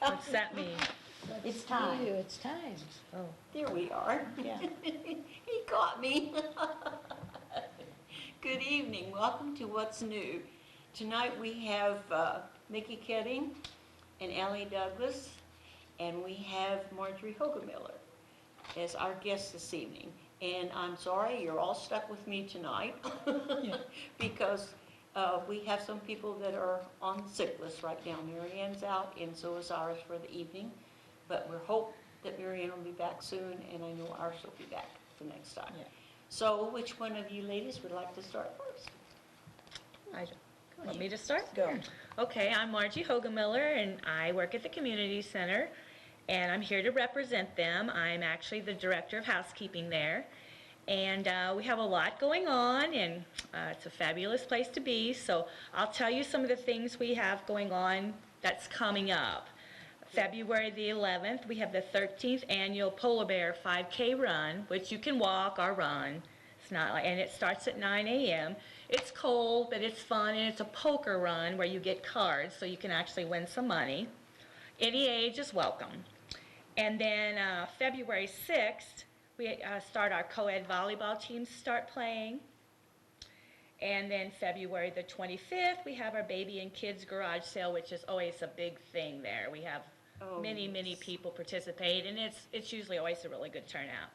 What's that mean? It's time. It's time. Oh, There we are. Yeah. He caught me. Good evening. Welcome to What's New. Tonight we have Mickey Ketting and Ellie Douglas, and we have Marjorie Hogemiller as our guests this evening. And I'm sorry, you're all stuck with me tonight because we have some people that are on the sick list right now. Mary Ann's out, and so is ours for the evening. But we hope that Mary Ann will be back soon, and I know ours will be back the next time. Yeah. So which one of you ladies would like to start first? Want me to start? Go. Okay, I'm Margie Hogemiller, and I work at the community center, and I'm here to represent them. I'm actually the director of housekeeping there, and we have a lot going on, and it's a fabulous place to be. So I'll tell you some of the things we have going on that's coming up. February the 11th, we have the 13th annual Polar Bear 5K run, which you can walk or run. It's not like, and it starts at 9 a.m. It's cold, but it's fun, and it's a poker run where you get cards, so you can actually win some money. Any age is welcome. And then February 6th, we start our co-ed volleyball teams start playing. And then February the 25th, we have our baby and kids garage sale, which is always a big thing there. We have many people participate, and it's usually always a really good turnout.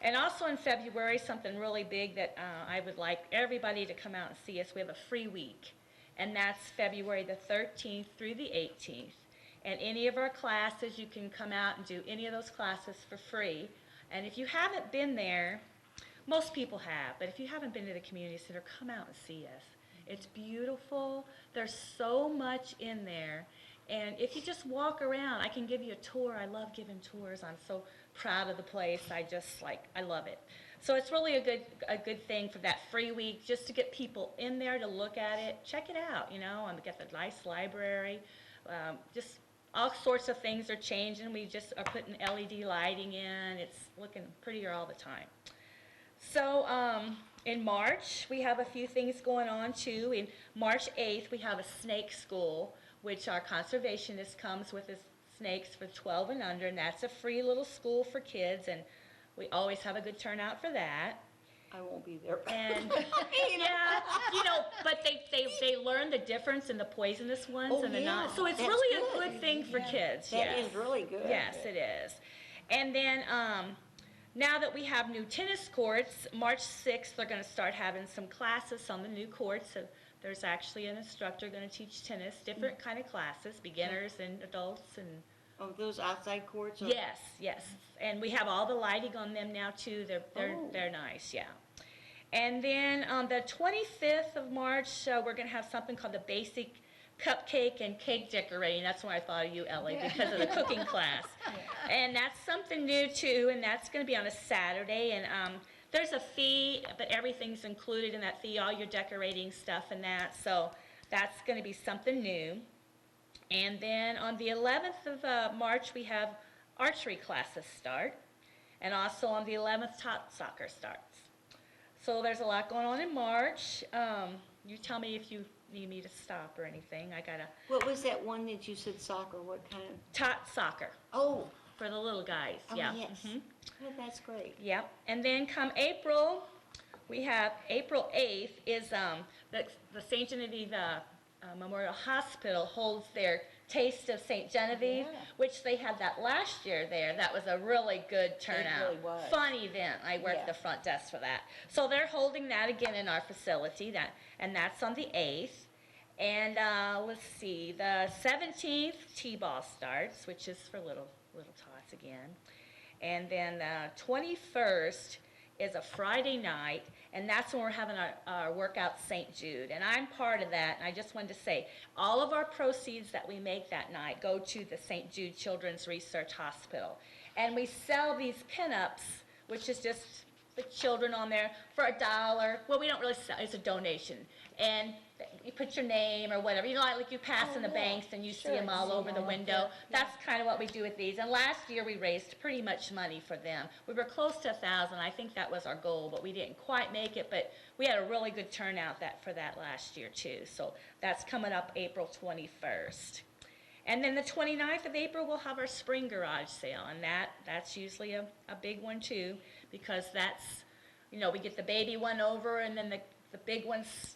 And also in February, something really big that I would like everybody to come out and see us. We have a free week, and that's February the 13th through the 18th. And any of our classes, you can come out and do any of those classes for free. And if you haven't been there, most people have, but if you haven't been to the community center, come out and see us. It's beautiful. There's so much in there. And if you just walk around, I can give you a tour. I love giving tours. I'm so proud of the place. I love it. So it's really a good thing for that free week, just to get people in there to look at it. Check it out, and get the nice library. Just all sorts of things are changing. We just are putting LED lighting in. It's looking prettier all the time. So in March, we have a few things going on too. In March 8th, we have a snake school, which our conservationist comes with his snakes for 12 and under, and that's a free little school for kids, and we always have a good turnout for that. I won't be there. And but they learn the difference in the poisonous ones and the not. So it's That's really good. a good thing for kids. That is really good. Yes, it is. And then now that we have new tennis courts, March 6th, they're going to start having some classes on the new courts. So there's actually an instructor going to teach tennis, different kind of classes, beginners and adults. And Oh, those outside courts? yes. And we have all the lighting on them now, too. They're nice, yeah. And then on the 25th of March, we're going to have something called the Basic Cupcake and Cake Decorating. That's why I thought of you, Ellie, because of the cooking class. And that's something new, too, and that's going to be on a Saturday. And there's a fee, but everything's included in that fee, all your decorating stuff and that. So that's going to be something new. And then on the 11th of March, we have archery classes start. And also on the 11th, tot soccer starts. So there's a lot going on in March. You tell me if you need me to stop or anything. What was that one that you said soccer? What kind of? Tot soccer Oh, for the little guys. Yeah. yes. Oh, that's great. Yep. And then come April, we have April 8th is the St. Genevieve Memorial Hospital holds their Taste of St. Genevieve, which they had that last year there. That was a really good turnout. really was. Fun event. I worked the front desk for that. So they're holding that again in our facility, and that's on the 8th. And let's see, the 17th T-ball starts, which is for little tots again. And then the 21st is a Friday night, and that's when we're having our workout St. Jude. And I'm part of that, and I just wanted to say, all of our proceeds that we make that night go to the St. Jude Children's Research Hospital. And we sell these pinups, which is just the children on there, for $1. Well, we don't really sell, it's a donation. And you put your name or whatever, like you pass in the banks and you see them all over the window. That's kind of what we do with these. And last year we raised pretty much money for them. We were close to 1,000. I think that was our goal, but we didn't quite make it. But we had a really good turnout for that last year too. So that's coming up April 21st. And then the 29th of April, we'll have our spring garage sale, and that's usually a big one too, because that's, we get the baby one over, and then the big ones,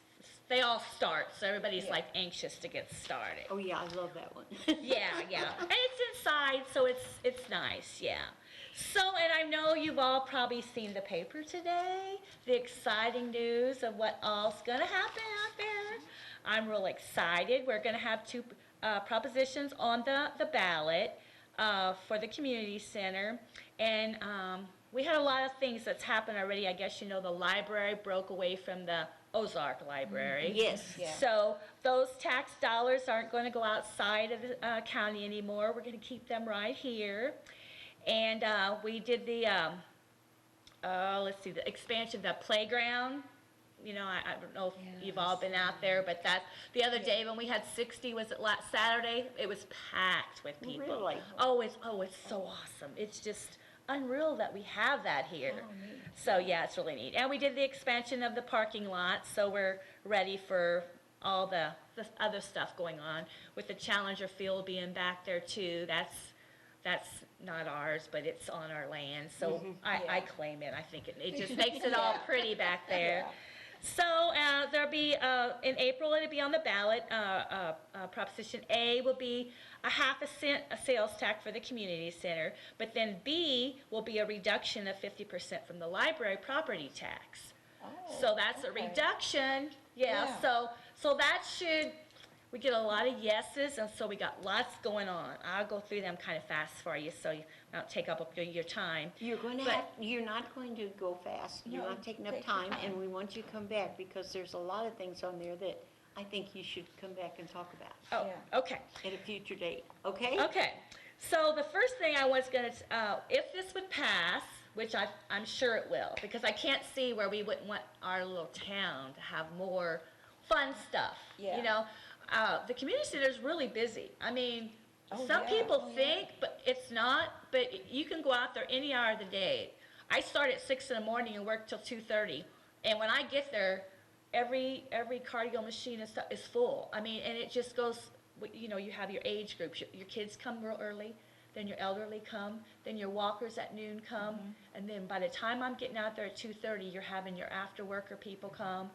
they all start, so everybody's like anxious to get started. Oh, yeah, I love that one. Yeah, and it's inside, so it's nice, yeah. So, and I know you've all probably seen the paper today, the exciting news of what all's gonna happen out there. I'm real excited. We're gonna have two propositions on the ballot for the community center, and we had a lot of things that's happened already. I guess the library broke away from the Ozark Library. Yes. Yeah. So those tax dollars aren't going to go outside of the county anymore. We're going to keep them right here. And we did the, the expansion of the playground. I don't know if you've all been out there, but the other day when we had 60, was it last Saturday? It was packed with people. Really? Oh, it's so awesome. It's just unreal that we have that here. So yeah, it's really neat. And we did the expansion of the parking lot, so we're ready for all the other stuff going on with the Challenger Field being back there too. That's not ours, but it's on our land, so I claim it. I think it just makes it all pretty back there. So there'll be, in April, it'll be on the ballot. Proposition A will be a half a cent a sales tax for the community center, but then B will be a reduction of 50% from the library property tax. So that's a reduction, so that should, we get a lot of yeses, and so we got lots going on. I'll go through them kind of fast for you, so you don't take up your time. You're not going to go fast. You're not taking up time, and we want you to come back because there's a lot of things on there that I think you should come back and talk about. Oh, okay. At a future date, okay? Okay, so the first thing I was going to, if this would pass, which I'm sure it will, because I can't see where we wouldn't want our little town to have more fun stuff. The community center is really busy. I mean, some people think, but it's not, but you can go out there any hour of the day. I start at 6 in the morning and work till 2:30, and when I get there, every cardio machine and stuff is full. I mean, and it just goes, you have your age groups. Your kids come real early, then your elderly come, then your walkers at noon come, and then by the time I'm getting out there at 2:30, you're having your after worker people come.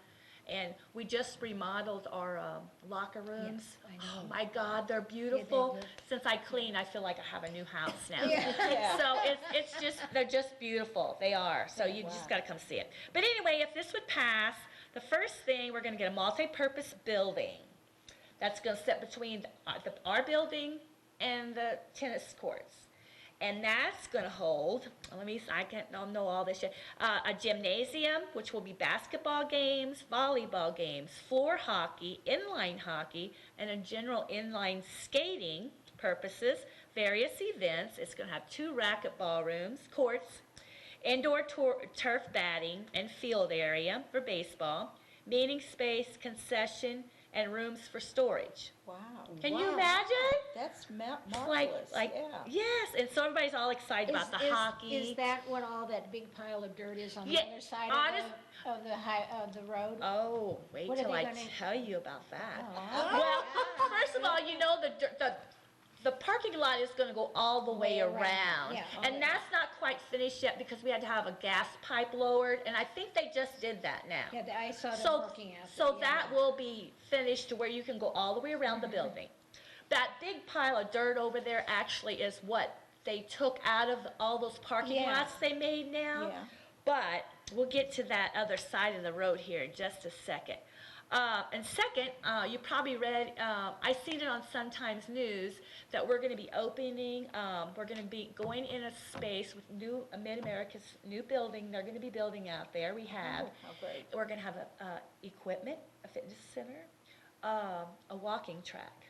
And we just remodeled our locker rooms. Yes, I know. Oh my God, they're beautiful. look- Since I clean, I feel like I have a new house now. Yeah. So they're just beautiful. They are. So you just got to come see it. But anyway, if this would pass, the first thing, we're going to get a multi-purpose building that's going to sit between our building and the tennis courts. And that's going to hold, I don't know all this yet, a gymnasium, which will be basketball games, volleyball games, floor hockey, inline hockey, and a general inline skating purposes, various events. It's going to have 2 racquetball rooms, courts, indoor turf batting, and field area for baseball, meeting space, concession, and rooms for storage. Wow. Can you imagine? That's marvelous. Like, yes, and so everybody's all excited about the hockey. Is that what all that big pile of dirt is on the Yeah, other side of the road? Oh, wait What are till they I gonna- tell you about that. Oh. Well, first of all, the parking lot is going to go all the way around. Yeah, And okay. that's not quite finished yet because we had to have a gas pipe lowered, and I think they just did that now. Yeah, I saw them So, working out so there, that will be finished to where you can go all the way around the building. That big pile of dirt over there actually is what they took out of all those parking Yeah. lots they made now. Yeah. But we'll get to that other side of the road here in just a second. And second, you probably read, I seen it on Sun Times News, that we're going to be opening, we're going to be going in a space with Mid-America's new building. They're going to be building out there. We have. Oh, how great. We're going to have equipment, a fitness center, a walking track.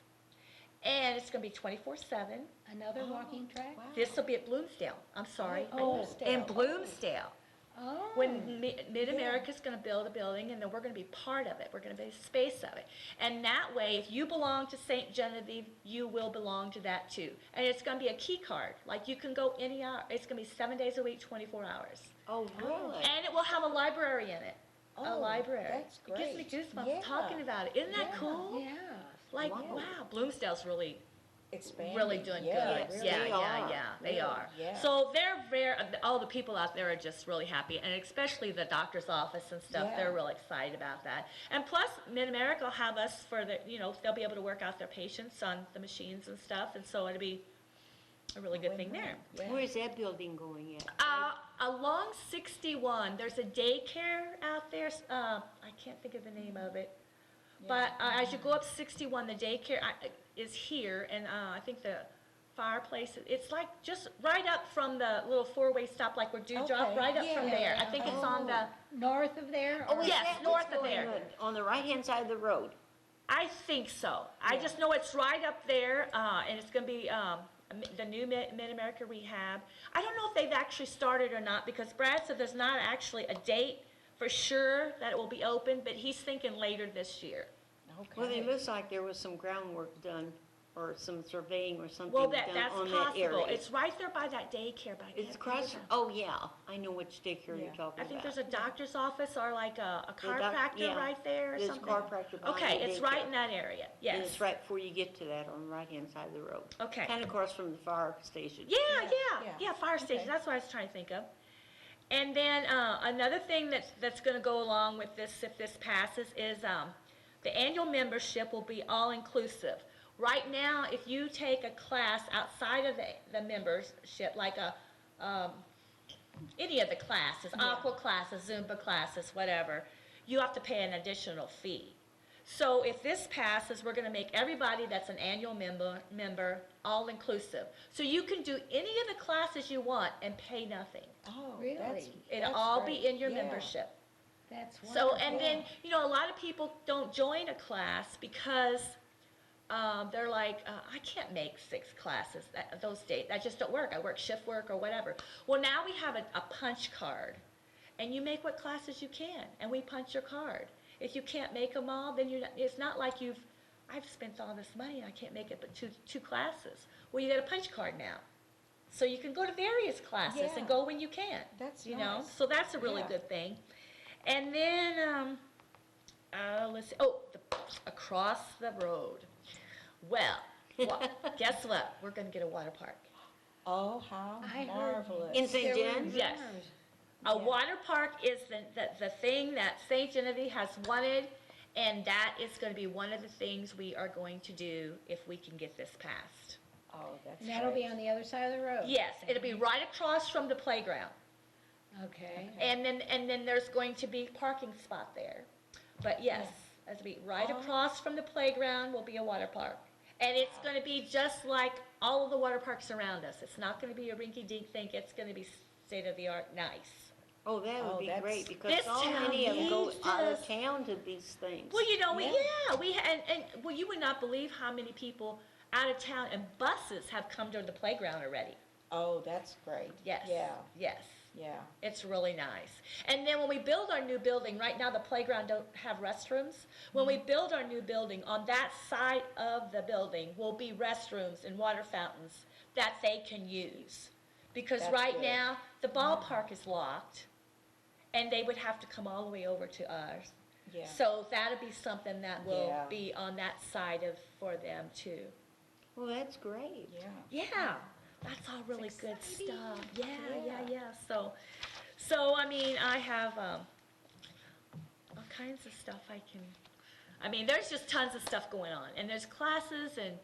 And it's going to be 24/7. Another walking track? Wow. This will be at Bloomsdale. I'm sorry. Oh, In Bloomsdale. Oh. When Mid-America's going to build a building, and then we're going to be part of it. We're going to be a space of it. And that way, if you belong to St. Genevieve, you will belong to that too. And it's going to be a key card. Like you can go any hour. It's going to be 7 days a week, 24 hours. Oh, really? And it will have a library in it. A Oh, library. that's It gives me great. goosebumps Yeah. talking about it. Isn't that Yeah. cool? Yeah. Like, Wow. wow, Bloomsdale's really expanding. really doing Yeah, good. really. Yeah, They yeah, are. yeah, they Really, are. yeah. So they're very, all the people out there are just really happy, and especially the doctor's office and stuff, they're Yeah. real excited about that. And plus, Mid-America will have us for the, they'll be able to work out their patients on the machines and stuff, and so it'll be a really good thing there. Yeah. Where is that building going at? Along 61, there's a daycare out there, I can't think of the name of it. But as you go up 61, the daycare is here, and I think the fireplace, it's like just right up from the little four-way stop, like where Dewdrop, Okay, right up from yeah, there. I yeah. think it's on the, North of there? Oh, or- is Yes, that north what's of going there. on the right-hand side of the road? I think so. I Yeah. just know it's right up there, and it's gonna be, the new Mid-America Rehab. I don't know if they've actually started or not, because Brad said there's not actually a date for sure that it will be open, but he's thinking later this year. Well, Okay. it looks like there was some groundwork done, or some surveying or something Well, done that's on that area. possible. It's right there by that daycare, but I It's can't across, think of oh, yeah, I know which daycare Yeah. you're talking I about. think there's a doctor's office or like a The doc- chiropractor yeah. right there or There's a something. chiropractor behind Okay, the it's right daycare. in that area, And yes. it's right before you get to that on the right-hand side of the road. Okay. Kind of across from the fire station. Yeah, yeah, Yeah. yeah, fire station, Okay. that's what I was trying to think of. And then, another thing that's gonna go along with this, if this passes, is, the annual membership will be all-inclusive. Right now, if you take a class outside of the membership, like any of the classes, aqua classes, Zumba classes, whatever, you have to pay an additional fee. So if this passes, we're gonna make everybody that's an annual member all-inclusive. So you can do any of the classes you want and pay nothing. Oh, Really? It'll that's all great. be in your Yeah. membership. That's So, wonderful. and then, a lot of people don't join a class because they're like, I can't make 6 classes those days. That just don't work. I work shift work or whatever. Well, now we have a punch card, and you make what classes you can, and we punch your card. If you can't make them all, then it's not like I've spent all this money and I can't make it but two classes. Well, you get a punch card now. So you can go to various classes and Yeah. go when you can. That's you know, nice. so that's a really Yeah. good thing. And then, let's see, across the road. Well, guess what? We're gonna get a water park. Oh, how I heard marvelous. In St. there were John's? Yes. rumors. A Yeah. water park is the thing that St. Genevieve has wanted, and that is gonna be one of the things we are going to do if we can get this passed. Oh, that's And that'll be great. on the other side of the road? Yes, it'll be right across from the playground. Okay. And then there's going to be parking spot there. But yes, it'll be right Oh. across from the playground will be a water park. And it's gonna be just like all of the water parks around us. It's not gonna be a rinky-dink thing, it's gonna be state-of-the-art nice. Oh, that Oh, would be that's- great, because This so town many of them go needs out of this. town to these things. Well, Yeah. well, you would not believe how many people out of town and buses have come to the playground already. Oh, that's great. Yes. Yeah, Yes. yeah. It's really nice. And then when we build our new building, right now the playground don't have restrooms. When we build our new building, on that side of the building will be restrooms and water fountains that they can use. Because That's right good. now, the ballpark is locked, and they would have to come all the way over to ours. Yeah. So that'll be something that will Yeah. be on that side for them too. Well, that's great. Yeah. Yeah, that's all really good stuff. Yeah, Yeah. yeah. So I mean, I have all kinds of stuff I mean, there's just tons of stuff going on, and there's classes, and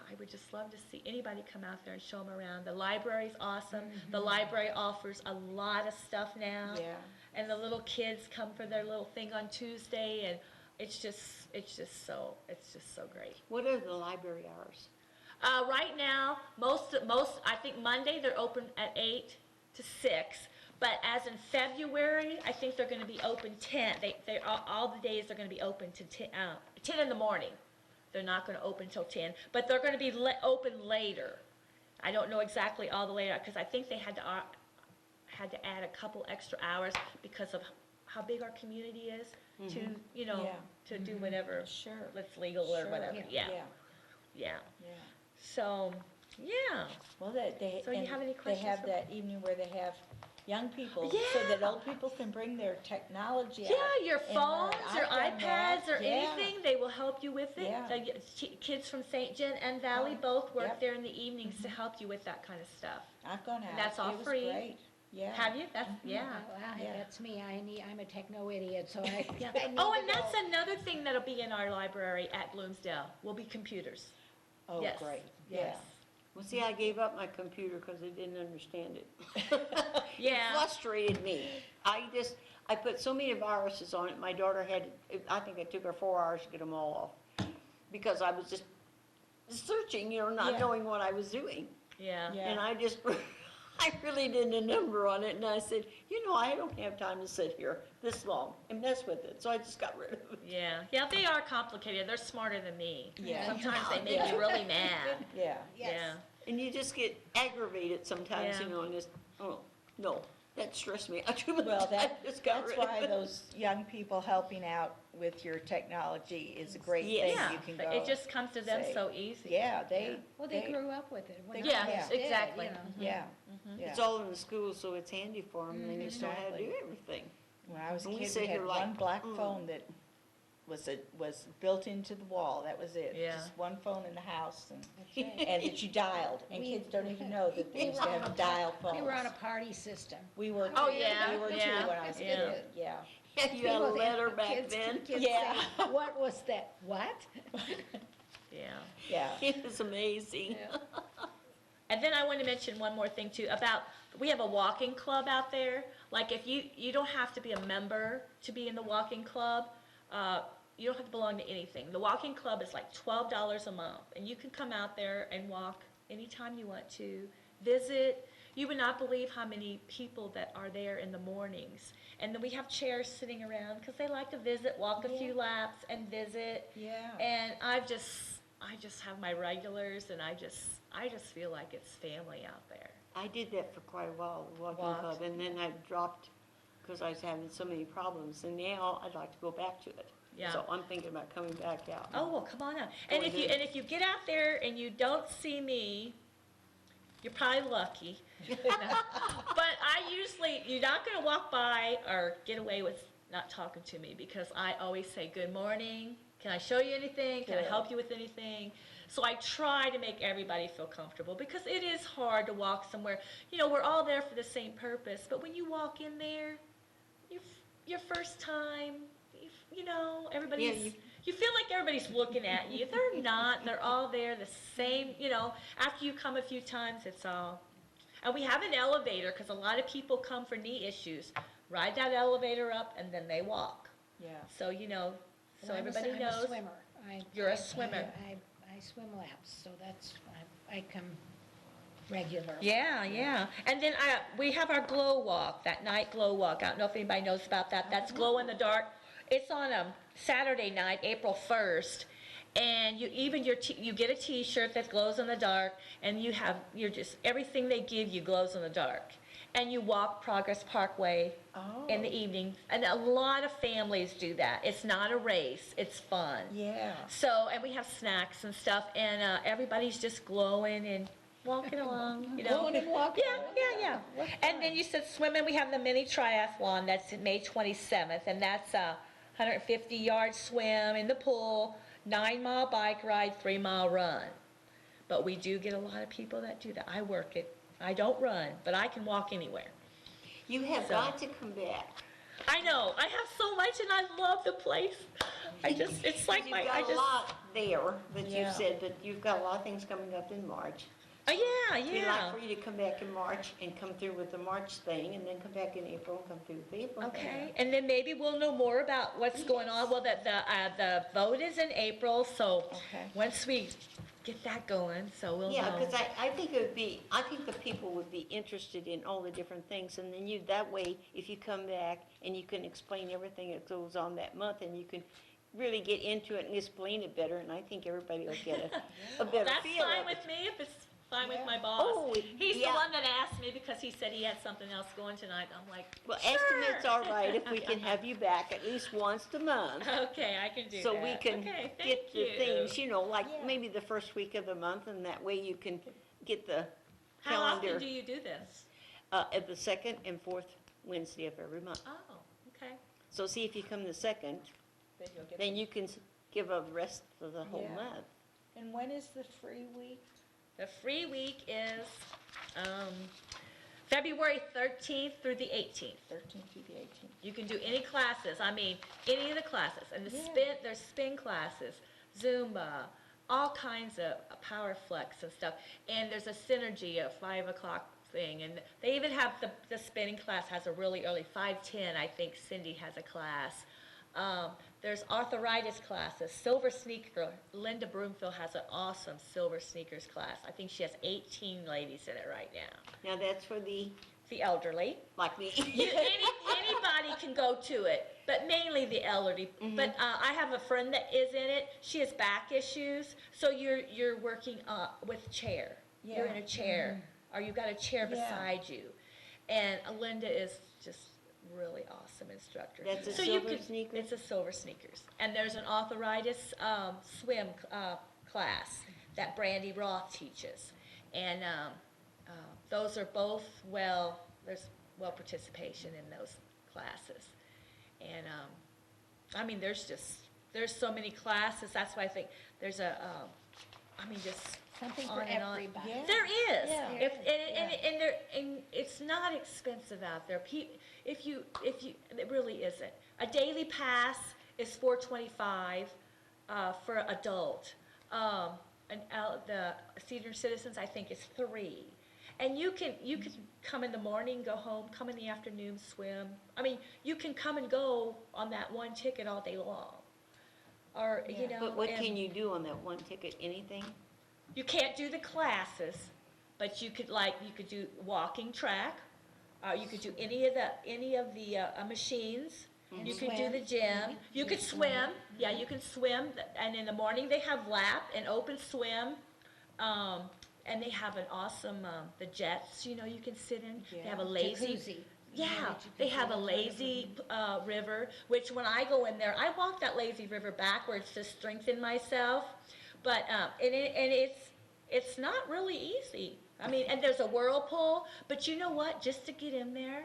I would just love to see anybody come out there and show them around. The library's awesome. The library offers a lot of stuff now. Yeah. And the little kids come for their little thing on Tuesday, and it's just so great. What are the library hours? Right now, I think Monday they're open at 8 to 6, but as in February, I think they're going to be open 10. All the days are going to be open to 10 in the morning. They're not going to open till 10, but they're going to be open later. I don't know exactly all the later, because I think they had to add a couple extra hours because of how big our community is to Yeah. to do whatever Sure. that's legal or Sure. whatever. Yeah. Yeah. Yeah. So, yeah. Well, they So you and have any they questions have for- that evening where they have, young people, so that Yeah. old people can bring their technology out. Yeah, your and phones learn. or I've done iPads that. or Yeah. anything, they will help you with it. Yeah. Kids from St. John and Valley Oh, both work yep. there in the evenings to help you with that kind of stuff. I've gone out. That's all It was free. great. Yeah. Have you? That's, yeah. Yeah. That's me, I'm a techno idiot, so I need Oh, to and that's go. another thing that'll be in our library at Bloomsdale, will be computers. Oh, Yes. great. Yes. Well, see, I gave up my computer because I didn't understand it. Yeah. It frustrated me. I put so many viruses on it, my daughter had, I think it took her 4 hours to get them all off. Because I was just searching, not Yeah. knowing what I was doing. Yeah. Yeah. And I really did a number on it, and I said, I don't have time to sit here this long and mess with it, so I just got rid of it. Yeah. Yeah, they are complicated. They're smarter than me. Yeah. Sometimes they make Yeah. you really mad. Yeah. Yes. Yeah. And you just get aggravated sometimes, Yeah. and just, oh, no, that stressed me out too much. Well, I just got that's rid of why it. those young people helping out with your technology is a great Yes. thing. Yeah. You can But go. it just comes to them say, so easy. Yeah, they. Well, they grew up with it. when They- our Yeah, kids did, exactly. you know. Yeah. Yeah. It's all in the school, so it's handy for them, and they just know how to Exactly. do everything. When I was a And we kid, sit we had here like, one black mm. phone that was built into the wall. That was it. Yeah. Just one phone in the house, and That's right. and that you dialed. And We- kids don't even know that they we used were to on have a dial phones. We were on a party system. We were. Oh, too. yeah, We were yeah, too when I was a yeah. kid. Yeah. Yeah, you had a People- letter back kids- then. kids Yeah. say, what was that? What? Yeah. Yeah. It was amazing. And then I want to mention one more thing too about, we have a walking club out there. Like if you don't have to be a member to be in the walking club. You don't have to belong to anything. The walking club is like $12 a month, and you can come out there and walk anytime you want to, visit. You would not believe how many people that are there in the mornings. And then we have chairs sitting around because they like to visit, walk a few laps and visit. Yeah. And I just have my regulars, and I just feel like it's family out there. I did that for quite a while, the walking Walked. club, and then I dropped because I was having so many problems, and now I'd like to go back to it. Yeah. So I'm thinking about coming back out. Oh, well, come on out. And Going in. if you get out there and you don't see me, you're probably lucky. But you're not gonna walk by or get away with not talking to me, because I always say, good morning, can I show you anything? Can I Good. help you with anything? So I try to make everybody feel comfortable, because it is hard to walk somewhere. We're all there for the same purpose, but when you walk in there, your first time, everybody's, you feel like everybody's looking at you. They're not. They're all there the same, after you come a few times, it's all. And we have an elevator, because a lot of people come for knee issues. Ride that elevator up, and then they walk. Yeah. So, so Well, everybody I'm knows. a swimmer. You're a swimmer. I swim laps, so I come regular. Yeah, yeah. And then we have our glow walk, that night glow walk. I don't know if anybody knows about that. That's glow in the dark. It's on a Saturday night, April 1st. And you get a T-shirt that glows in the dark, and everything they give you glows in the dark. And you walk Progress Parkway Oh. in the evening. And a lot of families do that. It's not a race, it's fun. Yeah. So, and we have snacks and stuff, and everybody's just glowing and walking along, Glowing and walking. Yeah. What And then you said swimming, we have the mini triathlon, that's May 27th, and that's a 150-yard swim in the pool, 9-mile bike ride, 3-mile run. But we do get a lot of people that do that. I work it. I don't run, but I can walk anywhere. You have So- got to come back. I know, I have so much, and I love the place. It's like You've got a lot there that Yeah. you've said, but you've got a lot of things coming up in March. Oh, yeah. We'd like for you to come back in March and come through with the March thing, and then come back in April and come through with the April thing. Okay, and then maybe we'll know more about what's going on. Well, the vote is in April, so Okay. once we get that going, so we'll Yeah, know. because I think I think the people would be interested in all the different things, and then that way, if you come back and you can explain everything that goes on that month, and you can really get into it and explain it better, and I think everybody will get a better That's feel fine of it. with me if it's fine with Yeah. my boss. Oh, He's yeah. the one that asked me because he said he had something else going tonight. I'm like, Well, sure. estimates are right if we can have you back at least once a month. Okay, I can do that. So we can Okay, thank get the you. things, like Yeah. maybe the first week of the month, and that way you can get the How often calendar. do you do this? At the second and fourth Wednesday of every month. Oh, okay. So see if you come the second, Then you'll get then you can give a rest for the whole Yeah. month. And when is the free week? The free week is February 13th through the 18th. 13th through the 18th. You can do any classes, I mean, any of the classes. And Yeah. there's spin classes, Zumba, all kinds of power flex and stuff. And there's a synergy at 5 o'clock thing. And they even have the spinning class has a really early, 5:10, I think Cindy has a class. There's arthritis classes, silver sneaker. Linda Broomfield has an awesome silver sneakers class. I think she has 18 ladies in it right now. Now that's for the, The elderly. like me. Anybody can go to it, but mainly the elderly. But I have a friend that is in it. She has back issues, so you're working with chair. You're in a chair, or you've got a chair Yeah. beside you. And Linda is just really awesome instructor. That's a So you silver could- sneaker? It's a silver sneakers. And there's an arthritis swim class that Brandy Roth teaches. And those are both there's participation in those classes. And I mean, there's so many classes. That's why I think there's just Something on for and on. everybody. Yeah. There is. Yeah. And it's not expensive out there. If you, it really isn't. A daily pass is $4.25 for adult. The senior citizens, I think, is $3. And you can come in the morning, go home, come in the afternoon, swim. I mean, you can come and go on that one ticket all day long. Or, you know. But what and- can you do on that one ticket? Anything? You can't do the classes, but you could do walking track, you could do any of the machines. And You could do swim. the gym. You could swim. Yeah, you can swim. And in the morning they have lap and open swim. And they have an awesome the jets. You can sit in. They have a lazy. Jacuzzi. Yeah, that you they can have a do in front of lazy them. river, which when I go in there, I walk that lazy river backwards to strengthen myself. But it's not really easy. I mean, and there's a whirlpool, but you know what? Just to get in there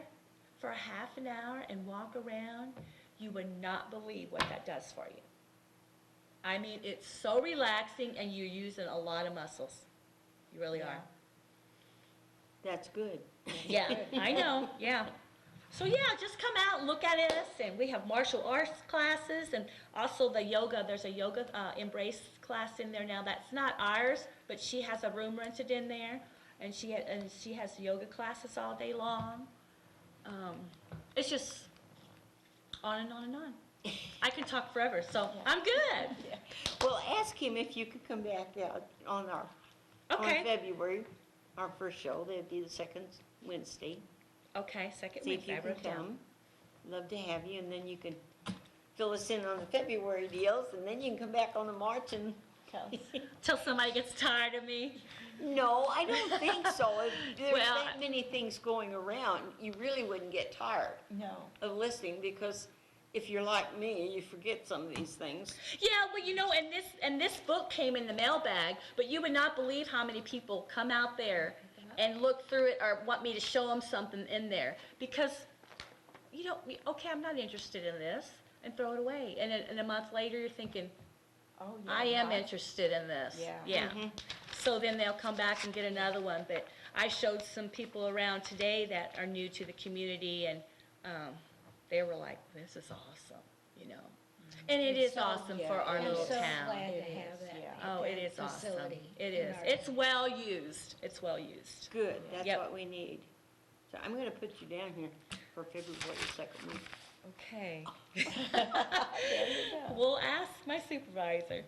for a half an hour and walk around, you would not believe what that does for you. I mean, it's so relaxing, and you're using a lot of muscles. You really are. That's good. Yeah, I know, yeah. So yeah, just come out and look at us, and we have martial arts classes, and also the yoga. There's a yoga embrace class in there now. That's not ours, but she has a room rented in there, and she has yoga classes all day long. It's just on and on and on. I can talk forever, so I'm good. Well, ask him if you could come back out on Okay. February, our first show. That'd be the second Wednesday. Okay, second See if Wednesday. you I can wrote down. come. Love to have you, and then you can fill us in on the February deals, and then you can come back on the March and. Till somebody gets tired of me. No, I don't think so. If there's Well, that many things going around, you really wouldn't get tired No. of listening, because if you're like me, you forget some of these things. Yeah, well, and this book came in the mailbag, but you would not believe how many people come out there and look through it or want me to show them something in there because, okay, I'm not interested in this, and throw it away. And then a month later, you're thinking, Oh, yeah. I am right. interested in this. Yeah. Yeah. Mhm. So then they'll come back and get another one. But I showed some people around today that are new to the community, and they were like, "This is awesome," And it It's is so- awesome yeah, for our it little I'm so town. glad to It have is, that. yeah. Oh, it that is awesome. facility It in is. our It's town. well used. It's well used. Good, that's Yep. what we need. So I'm gonna put you down here for February 2nd week. Okay. There you go. We'll ask my supervisor.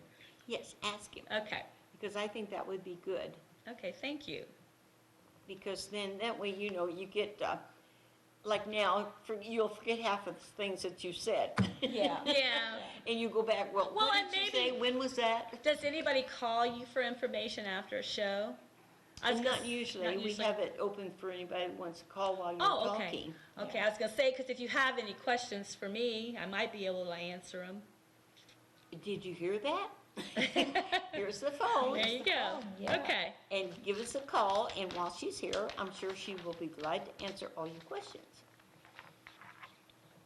Yes, ask him, Okay. because I think that would be good. Okay, thank you. Because then that way, you get, like now, you'll forget half of the things that you said. Yeah. Yeah. And you go back, well, Well, what and did you say? maybe- When was that? Does anybody call you for information after a show? I was Not gonna- usually. not We have it open for anybody who wants to call while you're Oh, okay. talking. Okay, I was gonna say, because if you have any questions for me, I might be able to answer them. Did you hear that? Here's the phone. There you go. Yeah. Okay. And give us a call, and while she's here, I'm sure she will be glad to answer all your questions.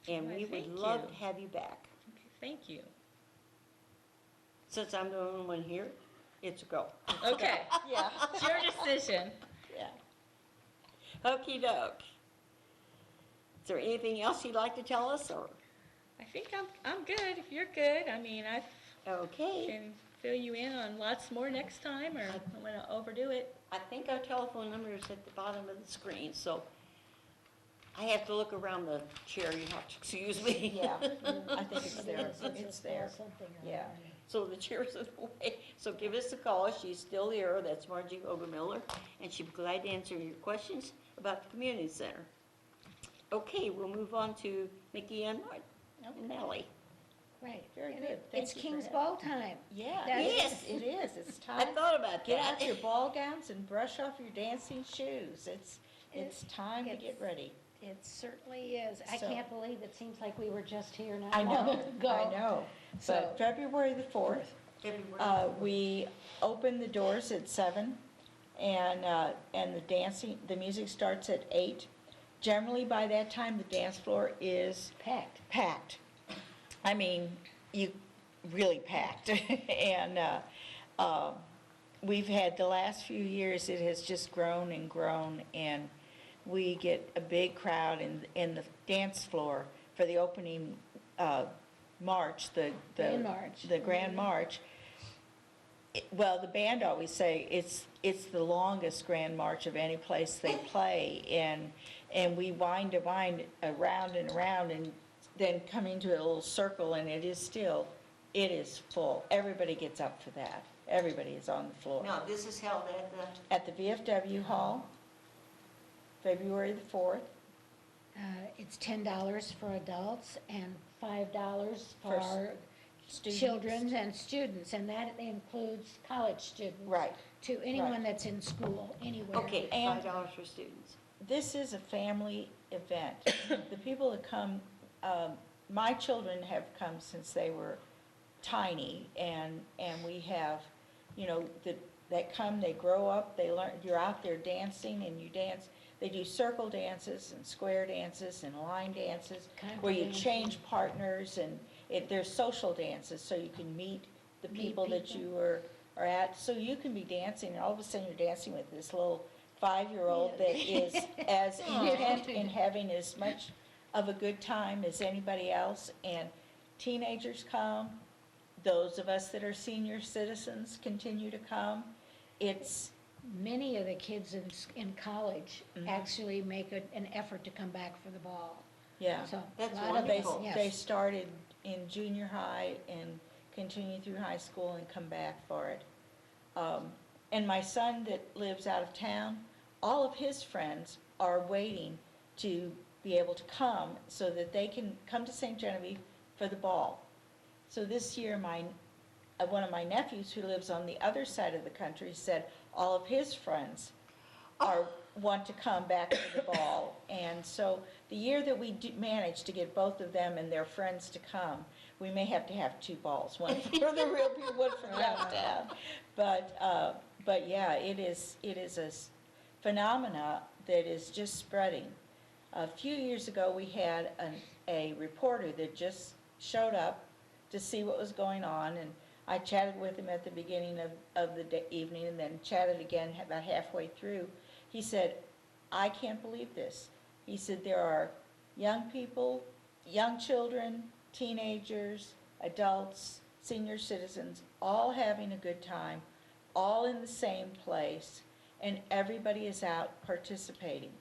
And Why, we would thank love you. to have you back. Okay, thank you. Since I'm the only one here, it's a go. Okay, Yeah, it's your decision. yeah. Okey doke. Is there anything else you'd like to tell us, or? I think I'm good. If you're good, I mean, I Okay. can fill you in on lots more next time, or I'm gonna overdo it. I think our telephone number is at the bottom of the screen, so I have to look around the chair, you have to excuse me. Yeah, I think it's there, It's it's there. something Yeah. around it. So the chair's in the way, so give us a call, she's still here, that's Margie Obermiller, and she'd be glad to answer your questions about the community center. Okay, we'll move on to Mickey and Nellie. Right. Very And good. it- Thank It's you for King's that. Ball time. Yeah, That's- Yes. it is, it's I time. thought about Get out that. your ball gowns and brush off your dancing shoes. It's time to it's- get ready. It certainly is. I So- can't believe it seems like we were just here not I long know, ago. I know. So- But February the 4th, we open the doors at 7, and the dancing, the music starts at 8. Generally, by that time, the dance floor is Packed. packed. I mean, you really packed. And we've had, the last few years, it has just grown and grown, and we get a big crowd in the dance floor for the opening march, the Grand march. the grand march. Well, the band always say it's the longest grand march of any place they play, and we wind around and around, and then come into a little circle, and it is full. Everybody gets up for that. Everybody is on the floor. Now, this is held at the, At the VFW Hall, February the 4th. It's $10 for adults and $5 For for students. children and students, and that includes college students. Right. To anyone Right. that's in school, anywhere. okay, And- $5 for students. This is a family event. The people that come, my children have come since they were tiny, and we have, that come, they grow up, they learn, you're out there dancing, and you dance. They do circle dances and square dances and line dances, where you Contra change partners, and there's social dances, so you can meet the Meet people that people. you are at. So you can be dancing, and all of a sudden you're dancing with this little 5-year-old that is as intent in having as much of a good time as anybody else. And teenagers come, those of us that are senior citizens continue to come. It's, Many of the kids in college Mhm. actually make an effort to come back for the ball. yeah. So, That's a lot of They, them, wonderful. yes. they started in junior high and continue through high school and come back for it. And my son that lives out of town, all of his friends are waiting to be able to come so that they can come to St. Genevieve for the ball. So this year, one of my nephews who lives on the other side of the country said all of his friends want to come back for the ball. And so the year that we managed to get both of them and their friends to come, we may have to have 2 balls, one for the real people, one from downtown. But yeah, it is a phenomena that is just spreading. A few years ago, we had a reporter that just showed up to see what was going on, and I chatted with him at the beginning of the evening, and then chatted again about halfway through. He said, "I can't believe this." He said, "There are young people, young children, teenagers, adults, senior citizens, all having a good time, all in the same place, and everybody is out participating."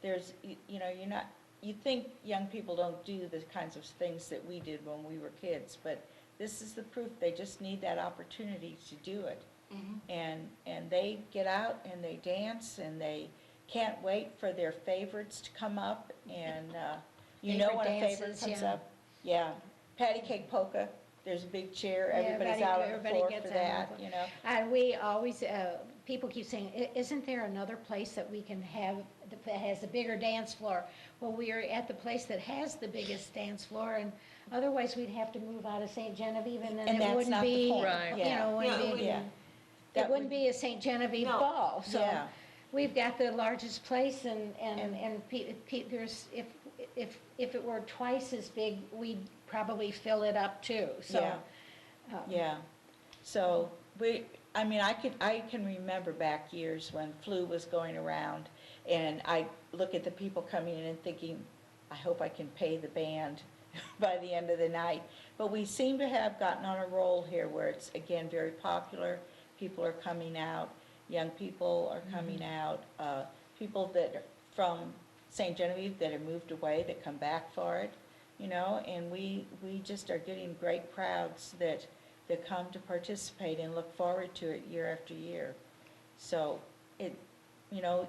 There's, you think young people don't do the kinds of things that we did when we were kids, but this is the proof. They just need that opportunity to do it. And they get out and they dance, and they can't wait for their favorites to come up, and you know Favorite when a favorite dances, comes yeah. up. Yeah, patty cake polka, there's a big chair, Yeah, everybody's out on the everybody floor gets for out on that, the you know? And we always, people keep saying, Isn't there another place that we can have, that has a bigger dance floor?" Well, we are at the place that has the biggest dance floor, and otherwise we'd have to move out of St. Genevieve, and then And it that's wouldn't not the be, point. Right. you Yeah. know, Yeah, it wouldn't be, Yeah. it That wouldn't be a St. Genevieve No. ball, so. Yeah. We've got the largest place, and And- there's, if it were twice as big, we'd probably fill it up too, so. Yeah. Yeah, so I can remember back years when flu was going around, and I look at the people coming in and thinking, I hope I can pay the band by the end of the night. But we seem to have gotten on a roll here where it's, again, very popular. People are coming out, young people are coming out, people that are from St. Genevieve that have moved away that come back for it, you know, and we just are getting great crowds that come to participate and look forward to it year after year. So it, you know,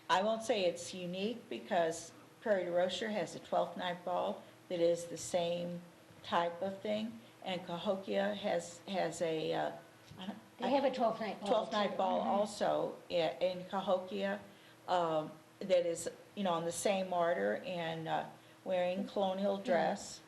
I won't say it's unique because Prairie du Rocher has a 12th night ball that is the same type of thing, and Cahokia has a, They have a 12th night ball. 12th night too. ball also in Cahokia, that is, you know, on the same order and wearing colonial dress.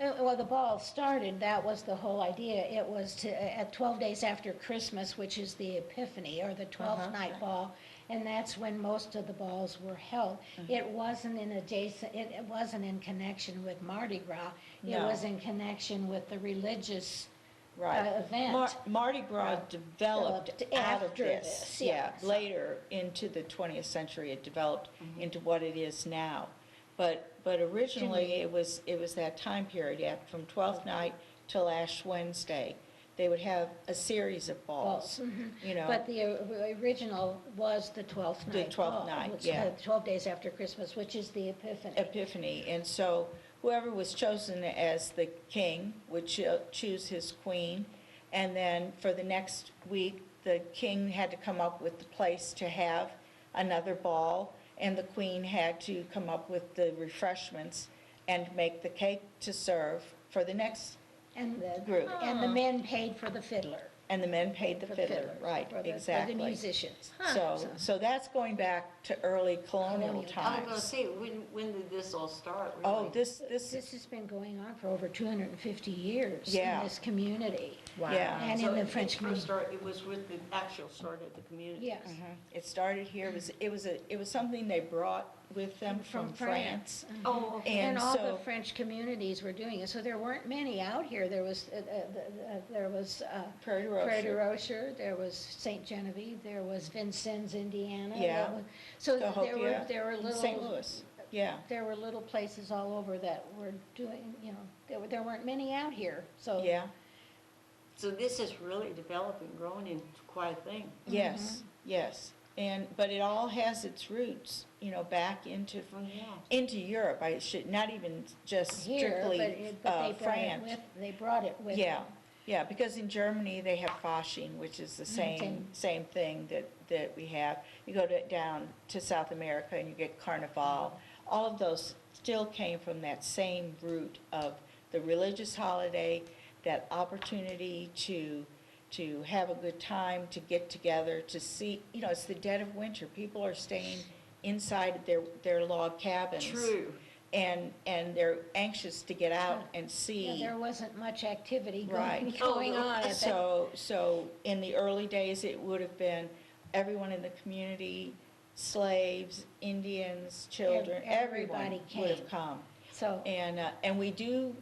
Well, the ball started, that was the whole idea. It was at 12 days after Christmas, which is the Epiphany, or the 12th night ball, and that's when most of the balls were held. It wasn't it wasn't in connection with Mardi Gras. It No. was in connection with the religious Right. event. Mardi Gras developed developed out of after this. this, Yeah, yeah. later into the 20th century, it developed into what it is now. But originally, it was that time period, from 12th night till Ash Wednesday. They would have a series of balls, you know. But the original was the 12th The night 12th ball, night, which, yeah. 12 days after Christmas, which is the Epiphany. Epiphany, and so whoever was chosen as the king would choose his queen, and then for the next week, the king had to come up with the place to have another ball, and the queen had to come up with the refreshments and make the cake to serve for the next And the group. And the men paid for the fiddler. And the men paid the for fiddler, fiddlers, right, for the exactly. musicians. So that's going back to early colonial Colonial I was times. gonna say, when did this all start, really? Oh, this, This has been going on for over 250 years Yeah. in this community. Yeah. And So in the it French first community. started, it was with the actual start of the community. Yes. It started here, it was something they brought with them from France. Oh, okay. And And all the so- French communities were doing it, so there weren't many out here. There was Prairie du Prairie du Rocher. Rocher, there was St. Genevieve, there was Vincennes, Indiana. Yeah. So Cahokia, there were and St. little, Louis, yeah. there were little places all over that were doing, you know, there weren't many out here, so. Yeah, So this is really developing, growing into quite a thing. yes, yes. But it all has its roots, you know, back into, Oh, yeah. into Europe. I should, not even just Here, strictly but they brought it France. with, they brought it with Yeah, them. yeah, because in Germany, they have Fasching, which is the same thing that we have. You go down to South America and you get Carnival. All of those still came from that same root of the religious holiday, that opportunity to have a good time, to get together, to see, you know, it's the dead of winter. People are staying inside their log cabins. True. And they're anxious to get out and see. Yeah, there wasn't much activity Right. going Oh, no. on at that. So in the early days, it would have been everyone in the community, slaves, Indians, children, everyone Everybody would have came. come. So, And we do